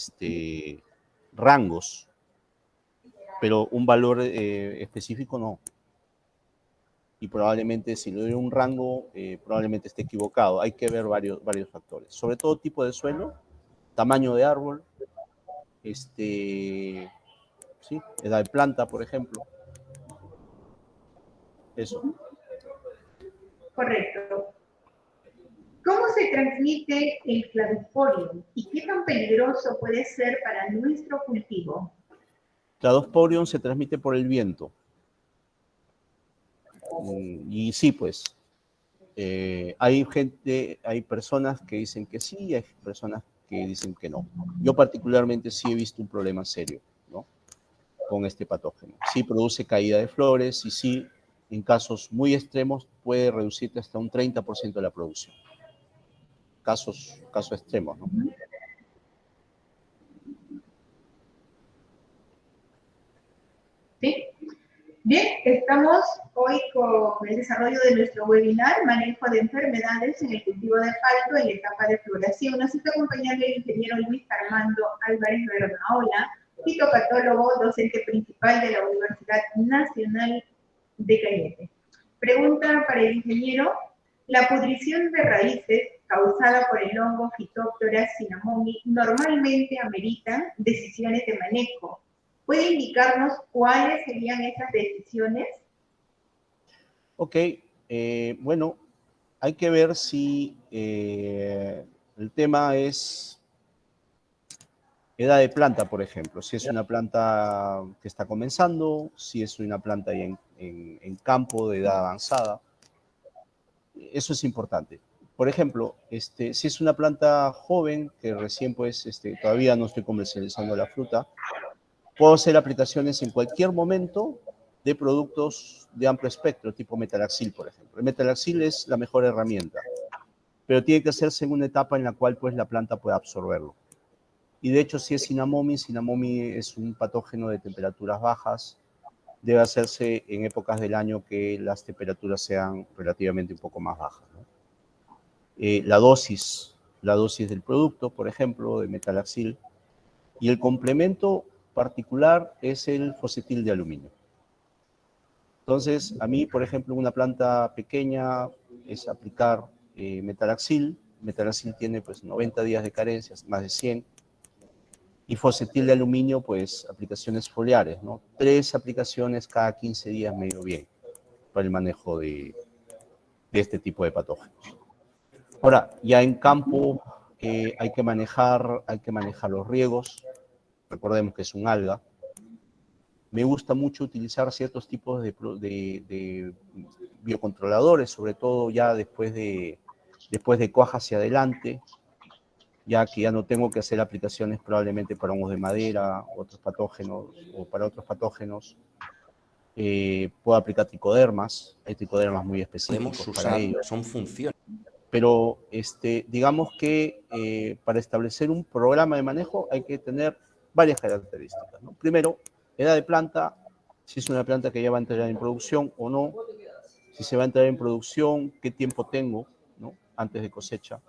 rangos, pero un valor específico no. Y probablemente si le doy un rango, probablemente esté equivocado. Hay que ver varios factores. Sobre todo tipo de suelo, tamaño de árbol, ¿sí? Edad de planta, por ejemplo. Eso. Correcto. ¿Cómo se transmite el cladosporium y qué tan peligroso puede ser para nuestro cultivo? Cladosporium se transmite por el viento. Y sí, pues, hay personas que dicen que sí, hay personas que dicen que no. Yo particularmente sí he visto un problema serio, ¿no? Con este patógeno. Sí produce caída de flores y sí, en casos muy extremos, puede reducirte hasta un 30% de la producción. Casos extremos, ¿no? ¿Sí? Bien, estamos hoy con el desarrollo de nuestro webinar, Manejo de Enfermedades en el Cultivo de Palto en la etapa de floración. Nos está acompañando el ingeniero Luis Armando Álvarez Bernaola, fitopatólogo, docente principal de la Universidad Nacional de Cañete. Pregunta para el ingeniero: la pudrición de raíces causada por el hongo Phytophthora cinnamomum normalmente amerita decisiones de manejo. ¿Puede indicarnos cuáles serían esas decisiones? Ok, bueno, hay que ver si el tema es edad de planta, por ejemplo. Si es una planta que está comenzando, si es una planta en campo de edad avanzada. Eso es importante. Por ejemplo, si es una planta joven que recién pues todavía no estoy comercializando la fruta, puedo hacer aplicaciones en cualquier momento de productos de amplio espectro, tipo metalaxil, por ejemplo. El metalaxil es la mejor herramienta, pero tiene que hacerse en una etapa en la cual pues la planta pueda absorberlo. Y de hecho, si es Cinnamomi es un patógeno de temperaturas bajas, debe hacerse en épocas del año que las temperaturas sean relativamente un poco más bajas, ¿no? La dosis del producto, por ejemplo, de metalaxil, y el complemento particular es el fosfatil de aluminio. Entonces, a mí, por ejemplo, una planta pequeña es aplicar metalaxil. Metalaxil tiene pues 90 días de carencia, más de 100. Y fosfatil de aluminio, pues aplicaciones foliares, ¿no? 3 aplicaciones cada 15 días medio bien para el manejo de este tipo de patógenos. Ahora, ya en campo hay que manejar los riegos. Recordemos que es un alga. Me gusta mucho utilizar ciertos tipos de biocontroladores, sobre todo ya después de cuaja hacia adelante, ya que ya no tengo que hacer aplicaciones probablemente para hongos de madera, otros patógenos, o para otros patógenos. Puedo aplicar tricodermas, hay tricodermas muy específicos para ello. Son funciones. Pero digamos que para establecer un programa de manejo hay que tener varias características, ¿no? Primero, edad de planta, si es una planta que ya va a entrar en producción o no, si si se va a entrar en producción, qué tiempo tengo, ¿no? Antes de cosecha,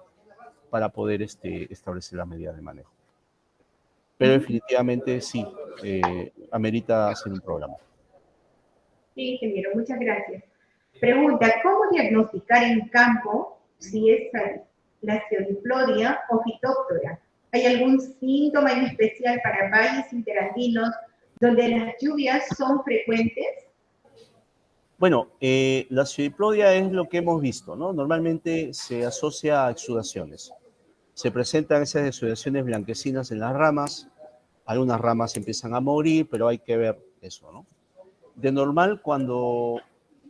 para poder establecer las medidas de manejo. Pero definitivamente sí, amerita hacer un programa. Sí, ingeniero, muchas gracias. Pregunta, ¿cómo diagnosticar en campo si es la Pseudiplodia o Phytophthora? ¿Hay algún síntoma en especial para valles interandinos donde las lluvias son frecuentes? Bueno, la Pseudiplodia es lo que hemos visto, ¿no? Normalmente se asocia a exudaciones. Se presentan esas exudaciones blanquecinas en las ramas, algunas ramas empiezan a morir, pero hay que ver eso, ¿no? De normal, cuando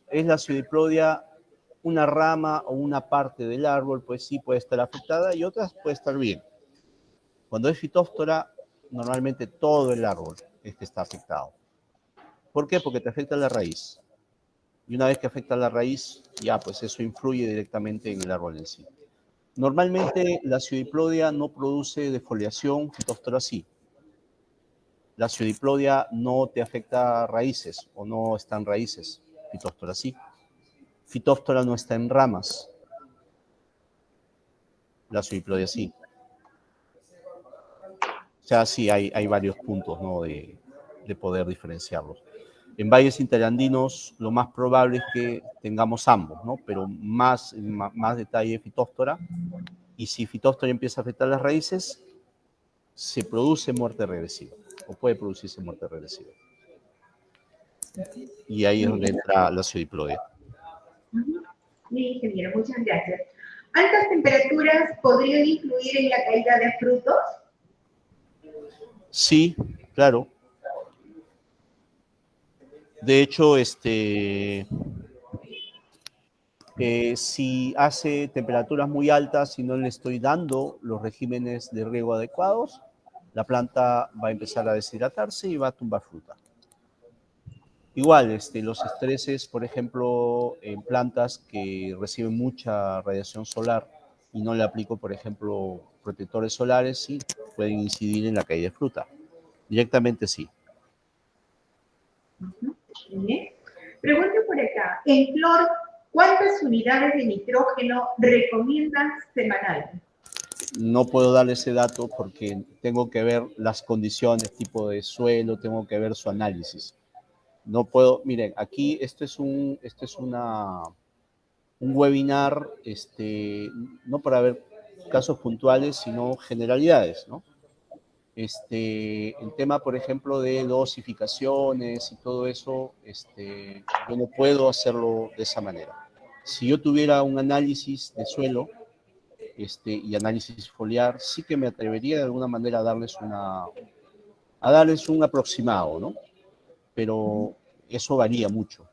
es la Pseudiplodia, una rama o una parte del árbol, pues sí puede estar afectada y otras puede estar bien. Cuando es Phytophthora, normalmente todo el árbol está afectado. ¿Por qué? Porque te afecta la raíz. Y una vez que afecta la raíz, ya, pues eso influye directamente en el árbol en sí. Normalmente la Pseudiplodia no produce defoliación, Phytophthora sí. La Pseudiplodia no te afecta raíces o no está en raíces, Phytophthora sí. Phytophthora no está en ramas, la Pseudiplodia sí. O sea, sí hay varios puntos, ¿no? de poder diferenciarlos. En valles interandinos lo más probable es que tengamos ambos, ¿no? Pero más detalle Phytophthora. Y si Phytophthora empieza a afectar las raíces, se produce muerte regresiva o puede producirse muerte regresiva. Y ahí es donde entra la Pseudiplodia. Sí, ingeniero, muchas gracias. ¿Altas temperaturas podrían influir en la caída de frutos? Sí, claro. De hecho, si hace temperaturas muy altas y no le estoy dando los regímenes de riego adecuados, la planta va a empezar a deshidratarse y va a tumbar fruta. Igual, los estreses, por ejemplo, en plantas que reciben mucha radiación solar y no le aplico, por ejemplo, protectores solares, sí, pueden incidir en la caída de fruta. Directamente sí. Bien. Pregunta por acá. En flor, ¿cuántas unidades de nitrógeno recomiendan semanal? No puedo darle ese dato porque tengo que ver las condiciones, tipo de suelo, tengo que ver su análisis. No puedo, miren, aquí esto es un webinar, no para ver casos puntuales, sino generalidades, ¿no? El tema, por ejemplo, de dosificaciones y todo eso, yo no puedo hacerlo de esa manera. Si yo tuviera un análisis de suelo, y análisis foliar, sí que me atrevería de alguna manera a darles un aproximado, ¿no? Pero eso varía mucho.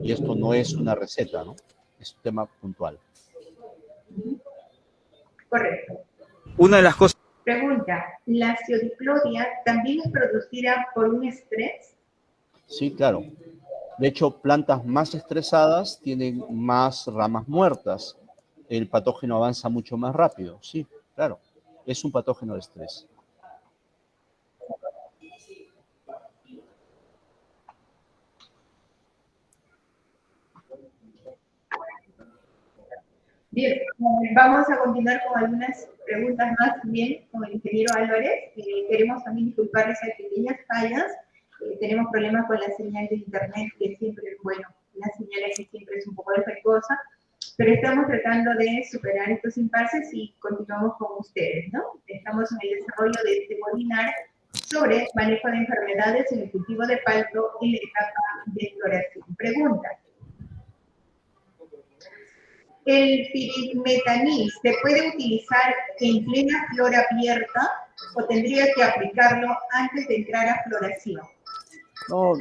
Y esto no es una receta, ¿no? Es un tema puntual. Correcto. Una de las cosas... Pregunta, ¿la Pseudiplodia también es producida por un estrés? Sí, claro. De hecho, plantas más estresadas tienen más ramas muertas. El patógeno avanza mucho más rápido. Sí, claro. Es un patógeno de estrés. Bien, vamos a continuar con algunas preguntas más bien con el ingeniero Álvarez. Queremos también disculparles a pequeñas fallas. Tenemos problemas con la señal de internet, que siempre, bueno, la señal aquí siempre es un poco defectuosa, pero estamos tratando de superar estos impases y continuamos con ustedes, ¿no? Estamos en el desarrollo de este webinar sobre manejo de enfermedades en el cultivo de palto en la etapa de floración. Pregunta. ¿El pirimetanil se puede utilizar en plena flor abierta o tendría que aplicarlo antes de entrar a floración? No,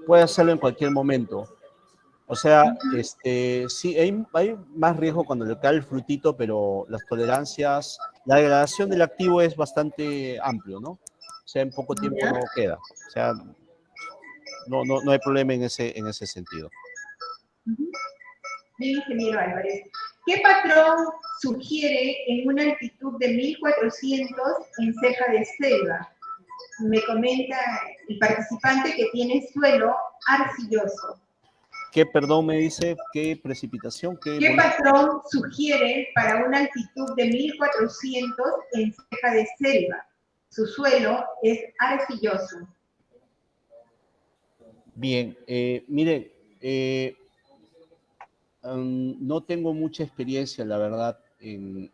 puede hacerlo en cualquier momento. O sea, sí, hay más riesgo cuando le cae el frutito, pero las tolerancias, la degradación del activo es bastante amplio, ¿no? O sea, en poco tiempo no queda. O sea, no hay problema en ese sentido. Bien, ingeniero Álvarez. ¿Qué patrón sugiere en una altitud de 1400 en ceja de selva? Me comenta el participante que tiene suelo arcilloso. ¿Qué, perdón, me dice? ¿Qué precipitación? ¿Qué patrón sugiere para una altitud de 1400 en ceja de selva? Su suelo es arcilloso. Bien, mire, no tengo mucha experiencia, la verdad, en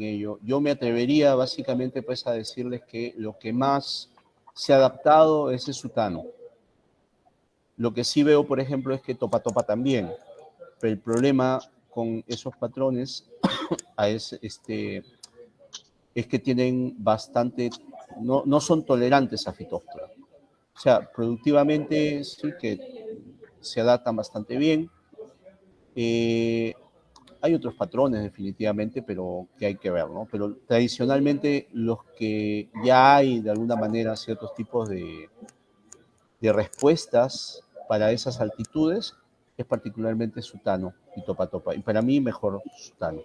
ello. Yo me atrevería básicamente pues a decirles que lo que más se ha adaptado es el sutano. Lo que sí veo, por ejemplo, es que Topa Topa también. Pero el problema con esos patrones es que tienen bastante, no son tolerantes a fitóftora. O sea, productivamente sí que se adaptan bastante bien. Hay otros patrones definitivamente, pero que hay que ver, ¿no? Pero tradicionalmente los que ya hay de alguna manera ciertos tipos de respuestas para esas altitudes es particularmente sutano y topa topa. Y para mí mejor sutano.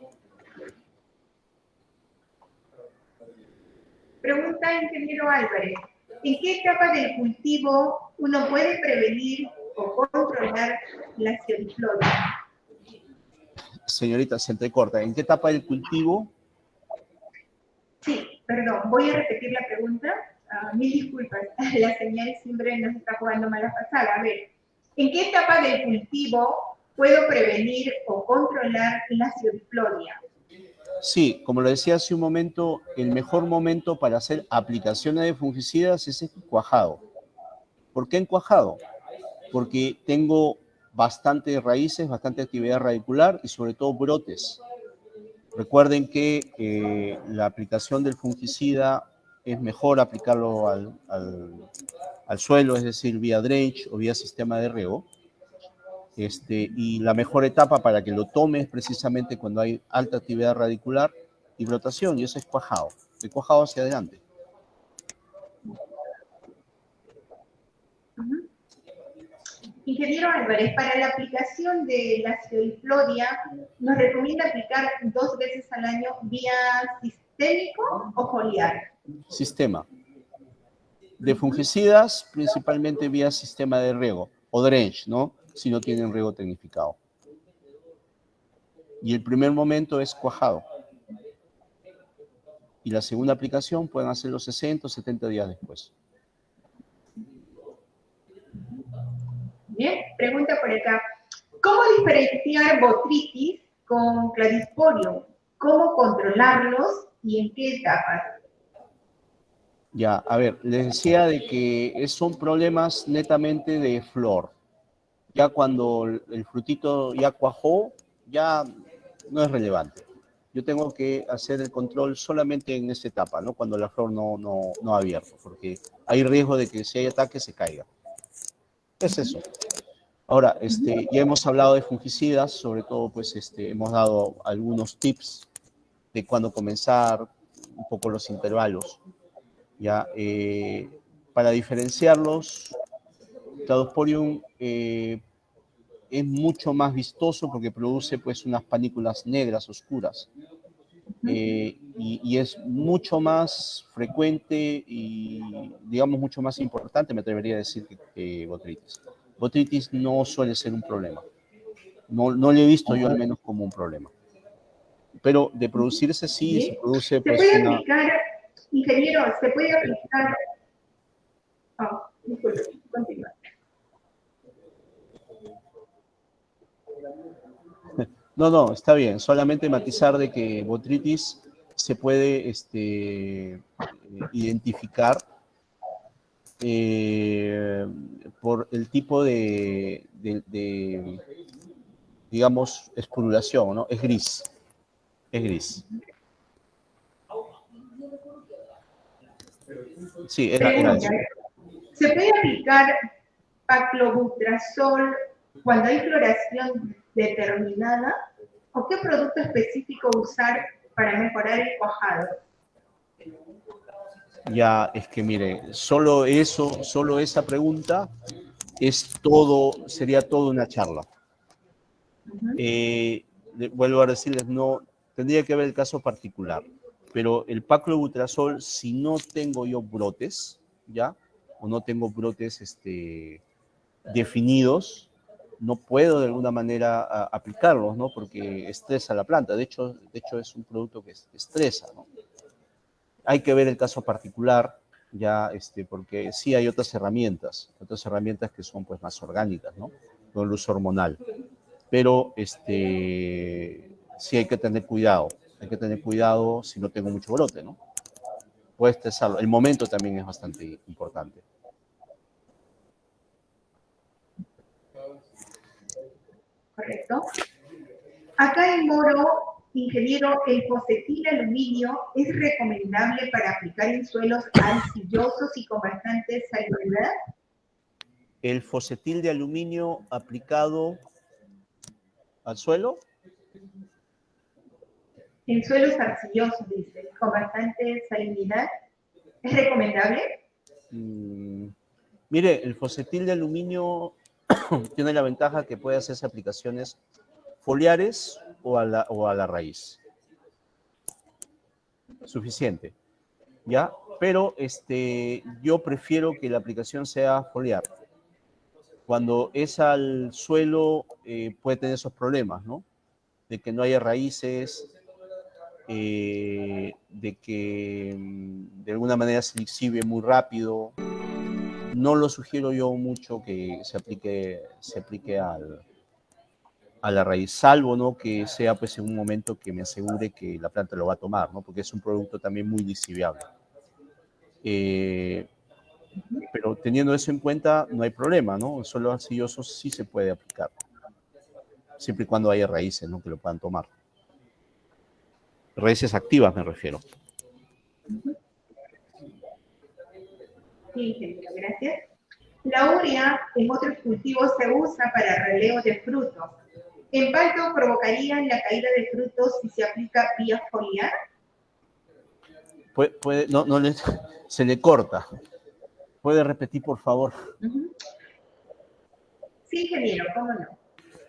Pregunta ingeniero Álvarez, ¿en qué etapa del cultivo uno puede prevenir o controlar la xerislodia? Señorita, se entrecorta. ¿En qué etapa del cultivo? Sí, perdón, voy a repetir la pregunta. Mil disculpas, la señal siempre nos está jugando mala pasada. A ver, ¿en qué etapa del cultivo puedo prevenir o controlar la xerislodia? Sí, como lo decía hace un momento, el mejor momento para hacer aplicaciones de fungicidas es el cuajado. ¿Por qué en cuajado? Porque tengo bastante raíces, bastante actividad radicular y sobre todo brotes. Recuerden que la aplicación del fungicida es mejor aplicarlo al suelo, es decir, vía drench o vía sistema de riego. Y la mejor etapa para que lo tome es precisamente cuando hay alta actividad radicular y brotación, y eso es cuajado, de cuajado hacia adelante. Ingeniero Álvarez, para la aplicación de la xerislodia, ¿nos recomienda aplicar 2 veces al año vía sistémico o foliar? Sistema. De fungicidas, principalmente vía sistema de riego, o drench, ¿no? Si no tienen riego tecnificado. Y el primer momento es cuajado. Y la segunda aplicación pueden hacerlo 60 o 70 días después. Bien, pregunta por acá. ¿Cómo diferenciar botritis con cladisporium? ¿Cómo controlarlos y en qué etapas? Ya, a ver, les decía de que son problemas netamente de flor. Ya cuando el frutito ya cuajó, ya no es relevante. Yo tengo que hacer el control solamente en esta etapa, ¿no? Cuando la flor no ha abierto, porque hay riesgo de que si hay ataque se caiga. Es eso. Ahora, ya hemos hablado de fungicidas, sobre todo, pues, hemos dado algunos tips de cuándo comenzar, un poco los intervalos, ya, para diferenciarlos, Cladosporium es mucho más vistoso porque produce, pues, unas panículas negras oscuras, y es mucho más frecuente y, digamos, mucho más importante, me atrevería a decir, que Botrytis. Botrytis no suele ser un problema. No lo he visto yo al menos como un problema. Pero de producirse sí, se produce ¿Se pues puede una... aplicar, ingeniero, se puede aplicar... Oh, disculpe, continúa. No, está bien. Solamente matizar de que Botrytis se puede identificar por el tipo digamos, esporulación, ¿no? Es gris. Es gris. Sí, era Pregunta, eso. ¿se puede aplicar paclobutrazol cuando hay floración determinada? ¿O qué producto específico usar para mejorar el cuajado? Ya, es que mire, solo esa pregunta sería todo una charla. Vuelvo a decirles, no, tendría que ver el caso particular, pero el paclobutrazol, si no tengo yo brotes, ¿ya? O no tengo brotes definidos, no puedo de alguna manera aplicarlos, ¿no? Porque estresa la planta. De hecho es un producto que estresa, ¿no? Hay que ver el caso particular, ya, porque sí hay otras herramientas que son pues más orgánicas, ¿no? Con el uso hormonal. Pero sí hay que tener cuidado si no tengo mucho brote, ¿no? Puede estresarlo. El momento también es bastante importante. ¿Correcto? Acá en Moro, ingeniero, el fosetil de aluminio es recomendable para aplicar en suelos arcillosos y con bastante salinidad. El fosetil de aluminio aplicado al suelo. En suelos arcillosos, dice, con bastante salinidad, ¿es recomendable? Mire, el fosetil de aluminio tiene la ventaja que puede hacerse aplicaciones foliares o a la raíz. Suficiente, ¿ya? Pero yo prefiero que la aplicación sea foliar. Cuando es al suelo puede tener esos problemas, ¿no? De que no haya raíces, de que de alguna manera se exhibe muy rápido. No lo sugiero yo mucho que se aplique a la raíz, salvo, ¿no? Que sea pues en un momento que me asegure que la planta lo va a tomar, ¿no? Porque es un producto también muy lixiviable. Pero teniendo eso en cuenta, no hay problema, ¿no? El suelo arcilloso sí se puede aplicar, siempre y cuando haya raíces, ¿no? Que lo puedan tomar. Raíces activas me refiero. Sí, ingeniero, gracias. La urea en otros cultivos se usa para relevo de frutos. ¿En palto provocaría la caída de frutos si se aplica vía foliar? Se le corta. ¿Puede repetir, por favor? Sí, ingeniero, cómo no.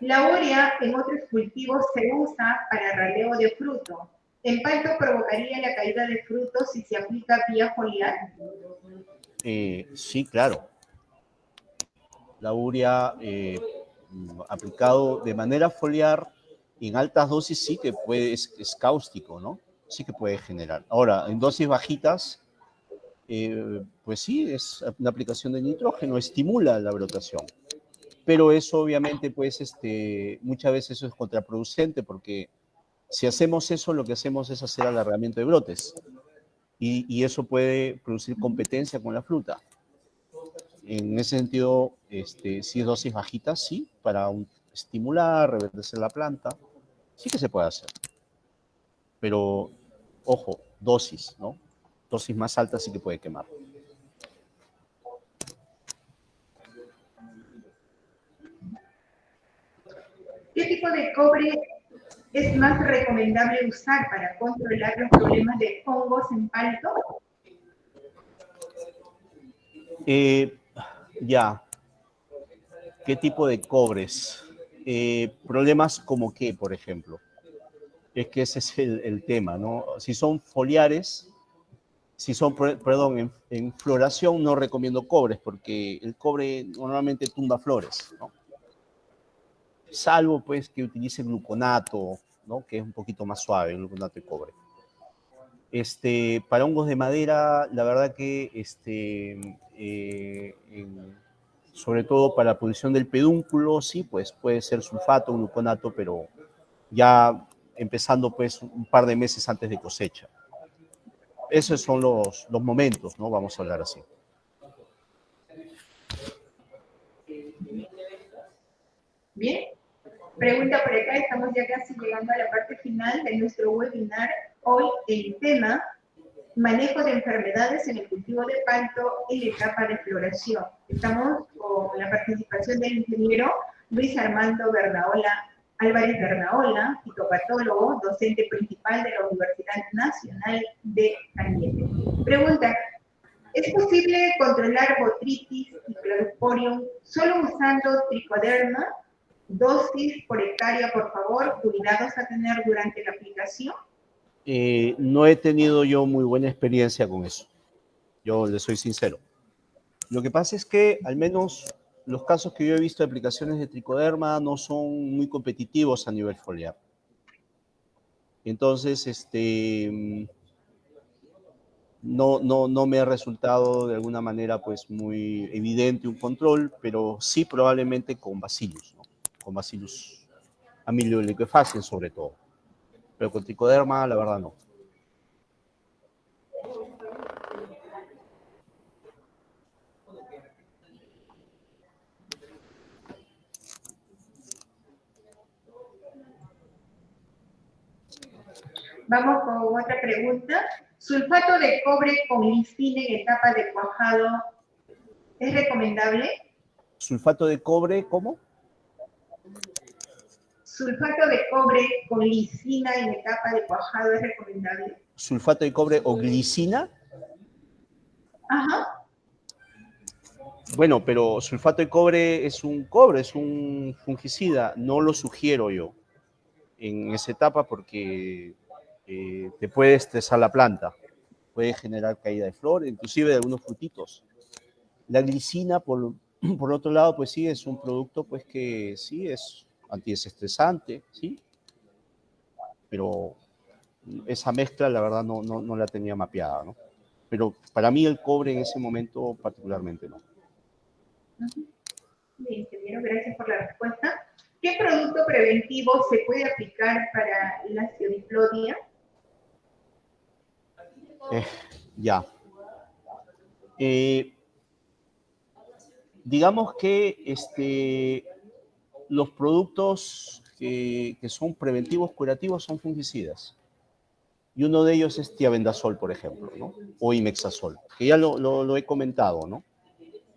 La urea en otros cultivos se usa para relevo de frutos. ¿En palto provocaría la caída de frutos si se aplica vía foliar? Sí, claro. La urea aplicado de manera foliar en altas dosis sí que puede, es cáustico, ¿no? Sí que puede generar. Ahora, en dosis bajitas, pues sí, es una aplicación de nitrógeno, estimula la brotación. Pero eso obviamente, pues, muchas veces eso es contraproducente porque si hacemos eso, lo que hacemos es hacer alargamiento de brotes y eso puede producir competencia con la fruta. En ese sentido, si es dosis bajitas, sí, para estimular, reverdecer la planta, sí que se puede hacer. Pero, ojo, dosis, ¿no? Dosis más altas sí que puede quemar. ¿Qué tipo de cobre es más recomendable usar para controlar los problemas de hongos en palto? Ya. ¿Qué tipo de cobres? Problemas como qué, por ejemplo. Es que ese es el tema, ¿no? Si son foliares, en floración no recomiendo cobres porque el cobre normalmente tumba flores, ¿no? Salvo pues que utilice gluconato, ¿no? Que es un poquito más suave, el gluconato de cobre. Para hongos de madera, la verdad que sobre todo para la producción del pedúnculo, sí, pues puede ser sulfato, gluconato, pero ya empezando pues un par de meses antes de cosecha. Esos son los momentos, ¿no? Vamos a hablar así. Bien, pregunta por acá, estamos ya casi llegando a la parte final de nuestro webinar. Hoy el tema, manejo de enfermedades en el cultivo de palto en la etapa de floración. Estamos con la participación del ingeniero Luis Armando Álvarez Bernaola, fitopatólogo, docente principal de la Universidad Nacional de Cañete. Pregunta, ¿es posible controlar botritis y clostridium solo usando tricoderma? Dosis por hectárea, por favor, cuidados a tener durante la aplicación. No he tenido yo muy buena experiencia con eso. Yo le soy sincero. Lo que pasa es que al menos los casos que yo he visto de aplicaciones de tricoderma no son muy competitivos a nivel foliar. Entonces, no me ha resultado de alguna manera pues muy evidente un control, pero sí probablemente con Bacillus, ¿no? Con Bacillus amelia sobre todo. Pero con tricoderma, la verdad no. Vamos con otra pregunta. ¿Sulfato de cobre con lisina en etapa de cuajado es recomendable? Sulfato de cobre, ¿cómo? ¿Sulfato de cobre con lisina en etapa de cuajado es recomendable? Sulfato de cobre o glicina. Ajá. Bueno, pero sulfato de cobre, es un fungicida. No lo sugiero yo en esa etapa porque te puede estresar la planta, puede generar caída de flor, inclusive de algunos frutitos. La glicina, por otro lado, pues sí, es un producto pues que sí es antiestresante, ¿sí? Pero esa mezcla, la verdad, no la tenía mapeada, ¿no? Pero para mí el cobre en ese momento particularmente no. Bien, ingeniero, gracias por la respuesta. ¿Qué producto preventivo se puede aplicar para la ciodiplodia? Ya. Digamos que los productos que son preventivos curativos son fungicidas. Y uno de ellos es tiabendazol, por ejemplo, ¿no? O imexazol, que ya lo he comentado, ¿no?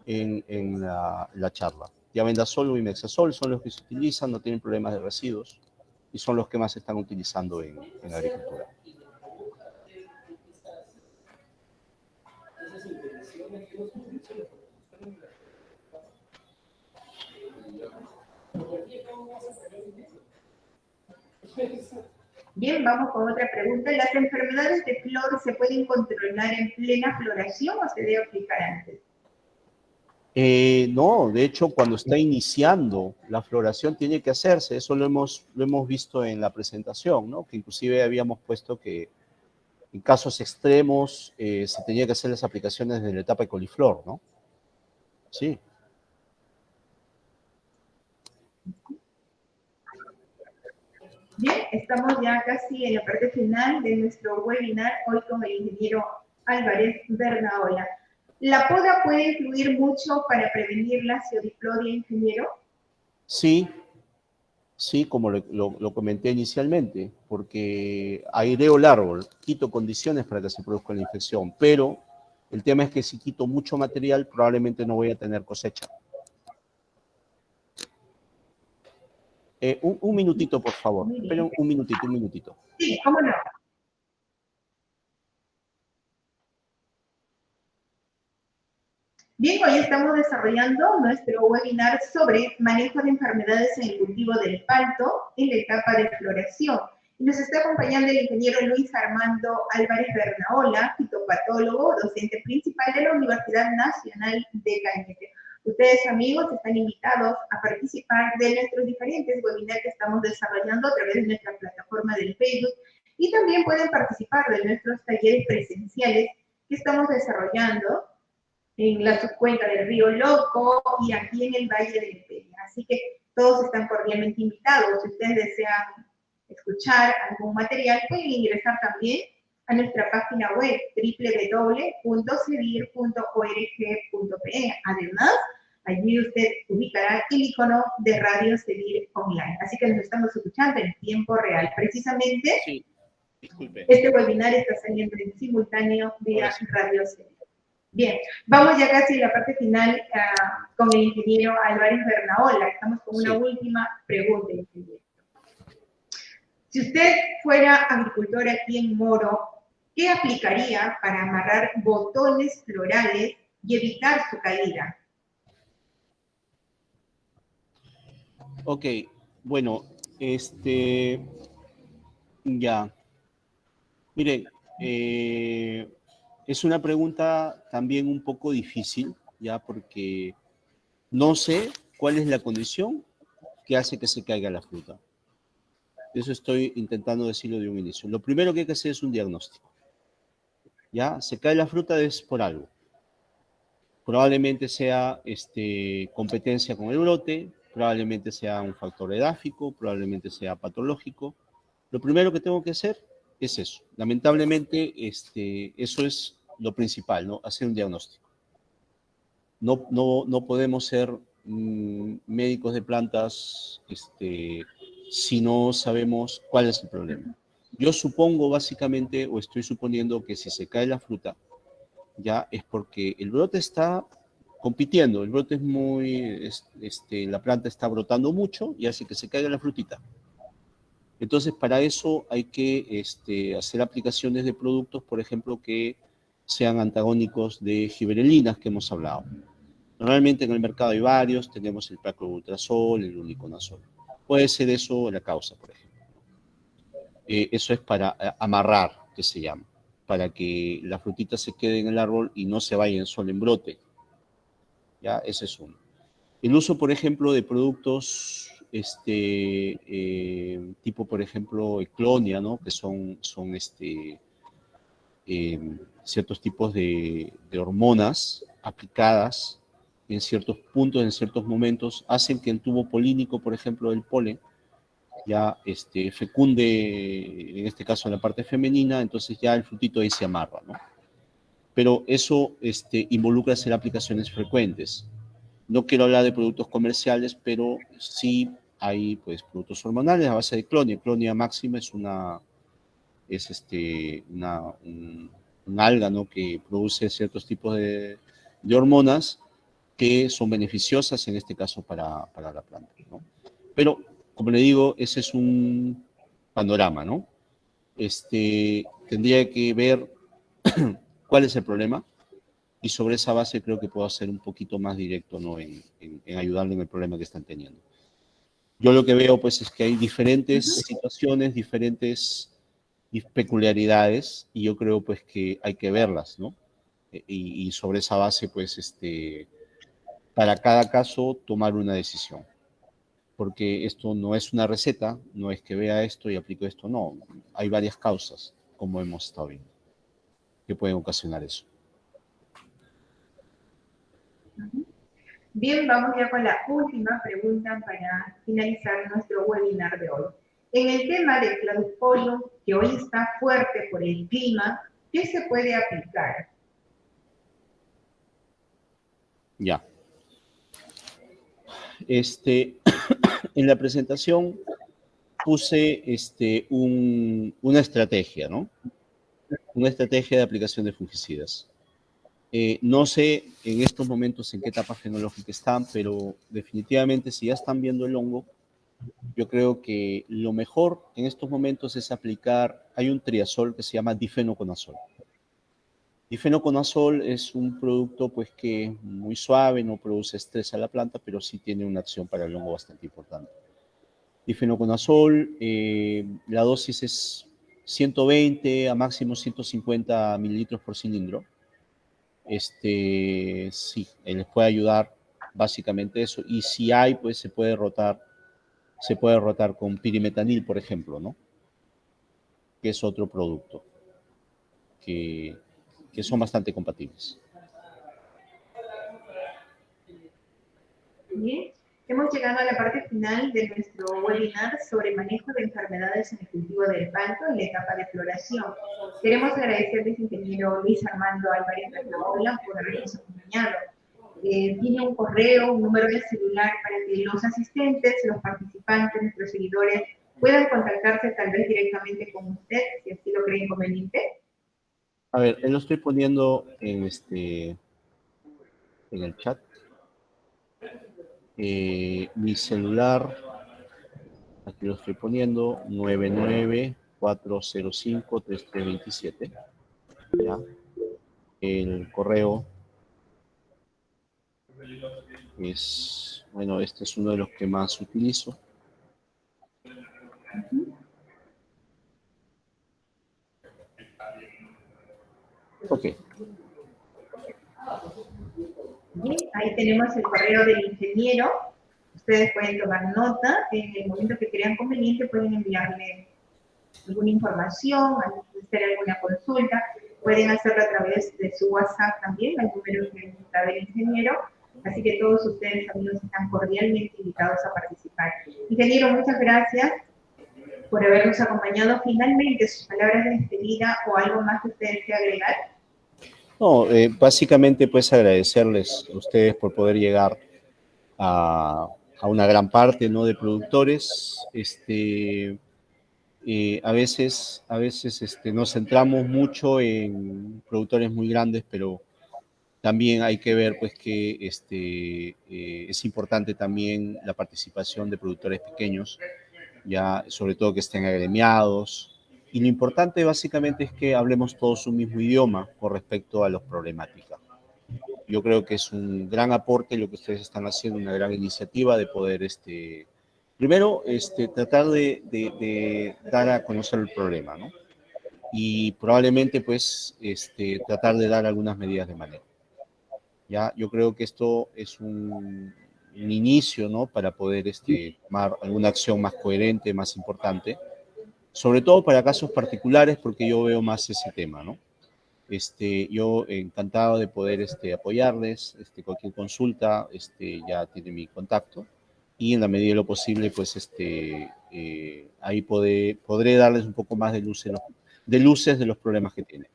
En la charla. Tiabendazol o imexazol son los que se utilizan, no tienen problemas de residuos y son los que más se están utilizando en agricultura. Bien, vamos con otra pregunta. ¿Las enfermedades de flor se pueden controlar en plena floración o se debe aplicar antes? No, de hecho, cuando está iniciando la floración tiene que hacerse. Eso lo hemos visto en la presentación, ¿no? Que inclusive habíamos puesto que en casos extremos se tenía que hacer las aplicaciones desde la etapa de coliflor, ¿no? Sí. Bien, estamos ya casi en la parte final de nuestro webinar, hoy con el ingeniero Álvarez Bernaola. ¿La poda puede influir mucho para prevenir la ciodiplodia, ingeniero? Sí, sí, como lo comenté inicialmente, porque aireo el árbol, quito condiciones para que se produzca la infección, pero el tema es que si quito mucho material, probablemente no voy a tener cosecha. Un minutito, por favor. Muy bien. Esperen un minutito. Sí, cómo no. Bien, hoy estamos desarrollando nuestro webinar sobre manejo de enfermedades en el cultivo del palto en la etapa de floración. Y nos está acompañando el ingeniero Luis Armando Álvarez Bernaola, fitopatólogo, docente principal de la Universidad Nacional de Cañete. Ustedes, amigos, están invitados a participar de nuestros diferentes webinars que estamos desarrollando a través de nuestra plataforma del Facebook y también pueden participar de nuestros talleres presenciales que estamos desarrollando en la subcuenca del Río Loco y aquí en el Valle del Peña. Así que todos están cordialmente invitados. Si ustedes desean escuchar algún material, pueden ingresar también a nuestra página web www.cedil.org.pe. Además, allí usted ubicará el icono de Radio Cedil Online. Así que nos estamos escuchando en tiempo real. Precisamente, Sí, disculpe. este webinar está saliendo en simultáneo vía Radio Cedil. Bien, vamos ya casi a la parte final con el ingeniero Álvarez Bernaola. Estamos con una última pregunta, ingeniero. Si usted fuera agricultor aquí en Moro, ¿qué aplicaría para amarrar botones florales y evitar su caída? Ok, bueno, ya. Miren, es una pregunta también un poco difícil, ya, porque No sé cuál es la condición que hace que se caiga la fruta. Eso estoy intentando decirlo de un inicio. Lo primero que hay que hacer es un diagnóstico. ¿Ya? Se cae la fruta es por algo. Probablemente sea competencia con el brote, probablemente sea un factor edáfico, probablemente sea patológico. Lo primero que tengo que hacer es eso. Lamentablemente, eso es lo principal, ¿no? Hacer un diagnóstico. No podemos ser médicos de plantas si no sabemos cuál es el problema. Yo supongo básicamente, o estoy suponiendo que si se cae la fruta, ya es porque el brote está compitiendo, el brote es muy, la planta está brotando mucho y hace que se caiga la frutita. Entonces, para eso hay que hacer aplicaciones de productos, por ejemplo, que sean antagónicos de giberelinas que hemos hablado. Normalmente en el mercado hay varios, tenemos el Placlobutrazol, el Uniconazol. Puede ser eso la causa, por ejemplo. Eso es para amarrar, que se llama, para que la frutita se quede en el árbol y no se vaya en sol en brote. ¿Ya? Ese es uno. El uso, por ejemplo, de productos tipo, por ejemplo, Eclonia, ¿no? Que son ciertos tipos de hormonas aplicadas en ciertos puntos, en ciertos momentos, hacen que el tubo polínico, por ejemplo, del polen, ya fecunde, en este caso en la parte femenina, entonces ya el frutito ahí se amarra, ¿no? Pero eso involucra hacer aplicaciones frecuentes. No quiero hablar de productos comerciales, pero sí hay pues productos hormonales a base de clonia. Clonia máxima es una un alga, ¿no? Que produce ciertos tipos de hormonas que son beneficiosas en este caso para la planta, ¿no? Pero, como le digo, ese es un panorama, ¿no? Tendría que ver cuál es el problema y sobre esa base creo que puedo ser un poquito más directo, ¿no? En ayudarle en el problema que están teniendo. Yo lo que veo, pues, es que hay diferentes situaciones, diferentes peculiaridades, y yo creo, pues, que hay que verlas, ¿no? Y sobre esa base, pues, para cada caso, tomar una decisión. Porque esto no es una receta, no es que vea esto y aplico esto, no. Hay varias causas, como hemos estado viendo, que pueden ocasionar eso. Bien, vamos ya con la última pregunta para finalizar nuestro webinar de hoy. En el tema del claudipolio, que hoy está fuerte por el clima, ¿qué se puede aplicar? Ya. En la presentación puse una estrategia, ¿no? Una estrategia de aplicación de fungicidas. No sé en estos momentos en qué etapa fenológica están, pero definitivamente si ya están viendo el hongo, yo creo que lo mejor en estos momentos es aplicar, hay un triazol que se llama difenoconazol. Difenoconazol es un producto pues que es muy suave, no produce estrés a la planta, pero sí tiene una acción para el hongo bastante importante. Difenoconazol, la dosis es 120 a máximo 150 mililitros por cilindro. Sí, les puede ayudar básicamente eso. Y si hay, pues se puede rotar con pirimetanil, por ejemplo, ¿no? Que es otro producto que son bastante compatibles. Bien, hemos llegado a la parte final de nuestro webinar sobre manejo de enfermedades en el cultivo del palto en la etapa de floración. Queremos agradecerles, ingeniero Luis Armando Álvarez Rafaola, por habernos acompañado. Tiene un correo, un número de celular para que los asistentes, los participantes, nuestros seguidores puedan contactarse tal vez directamente con usted, si así lo creen conveniente. A ver, lo estoy poniendo en el chat. Mi celular, aquí lo estoy poniendo, 994053327. ¿Ya? El correo es, bueno, este es uno de los que más utilizo. Ok. Bien, ahí tenemos el correo del ingeniero. Ustedes pueden tomar nota. En el momento que crean conveniente pueden enviarle alguna información, hacer alguna consulta. Pueden hacerlo a través de su WhatsApp también, al número que está del ingeniero. Así que todos ustedes, amigos, están cordialmente invitados a participar. Ingeniero, muchas gracias por habernos acompañado. Finalmente, sus palabras de despedida o algo más que ustedes deseen agregar. No, básicamente pues agradecerles a ustedes por poder llegar a una gran parte, ¿no?, de productores. A veces nos centramos mucho en productores muy grandes, pero también hay que ver pues que es importante también la participación de productores pequeños, ya sobre todo que estén agremiados. Y lo importante básicamente es que hablemos todos un mismo idioma con respecto a las problemáticas. Yo creo que es un gran aporte lo que ustedes están haciendo, una gran iniciativa de poder, primero, tratar de dar a conocer el problema, ¿no? Y probablemente, pues, tratar de dar algunas medidas de manejo. Ya, yo creo que esto es un inicio, ¿no?, para poder tomar alguna acción más coherente, más importante, sobre todo para casos particulares, porque yo veo más ese tema, ¿no? Yo encantado de poder apoyarles, cualquier consulta, ya tiene mi contacto, y en la medida de lo posible, pues ahí podré darles un poco más de luces de los problemas que tienen.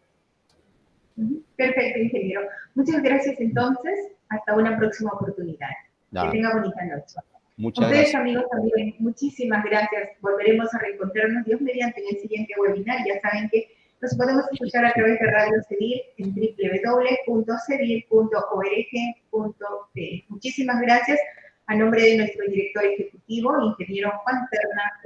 Perfecto, ingeniero. Muchas gracias entonces. Hasta una próxima oportunidad. Nada. Que tenga bonita noche. Muchas Ustedes, gracias. amigos, también, muchísimas gracias. Volveremos a reencontrarnos, Dios mediante, en el siguiente webinar. Ya saben que nos podemos escuchar a través de Radio Cedir en www.cedir.org.pe. Muchísimas gracias. A nombre de nuestro director ejecutivo, ingeniero Juan Terna.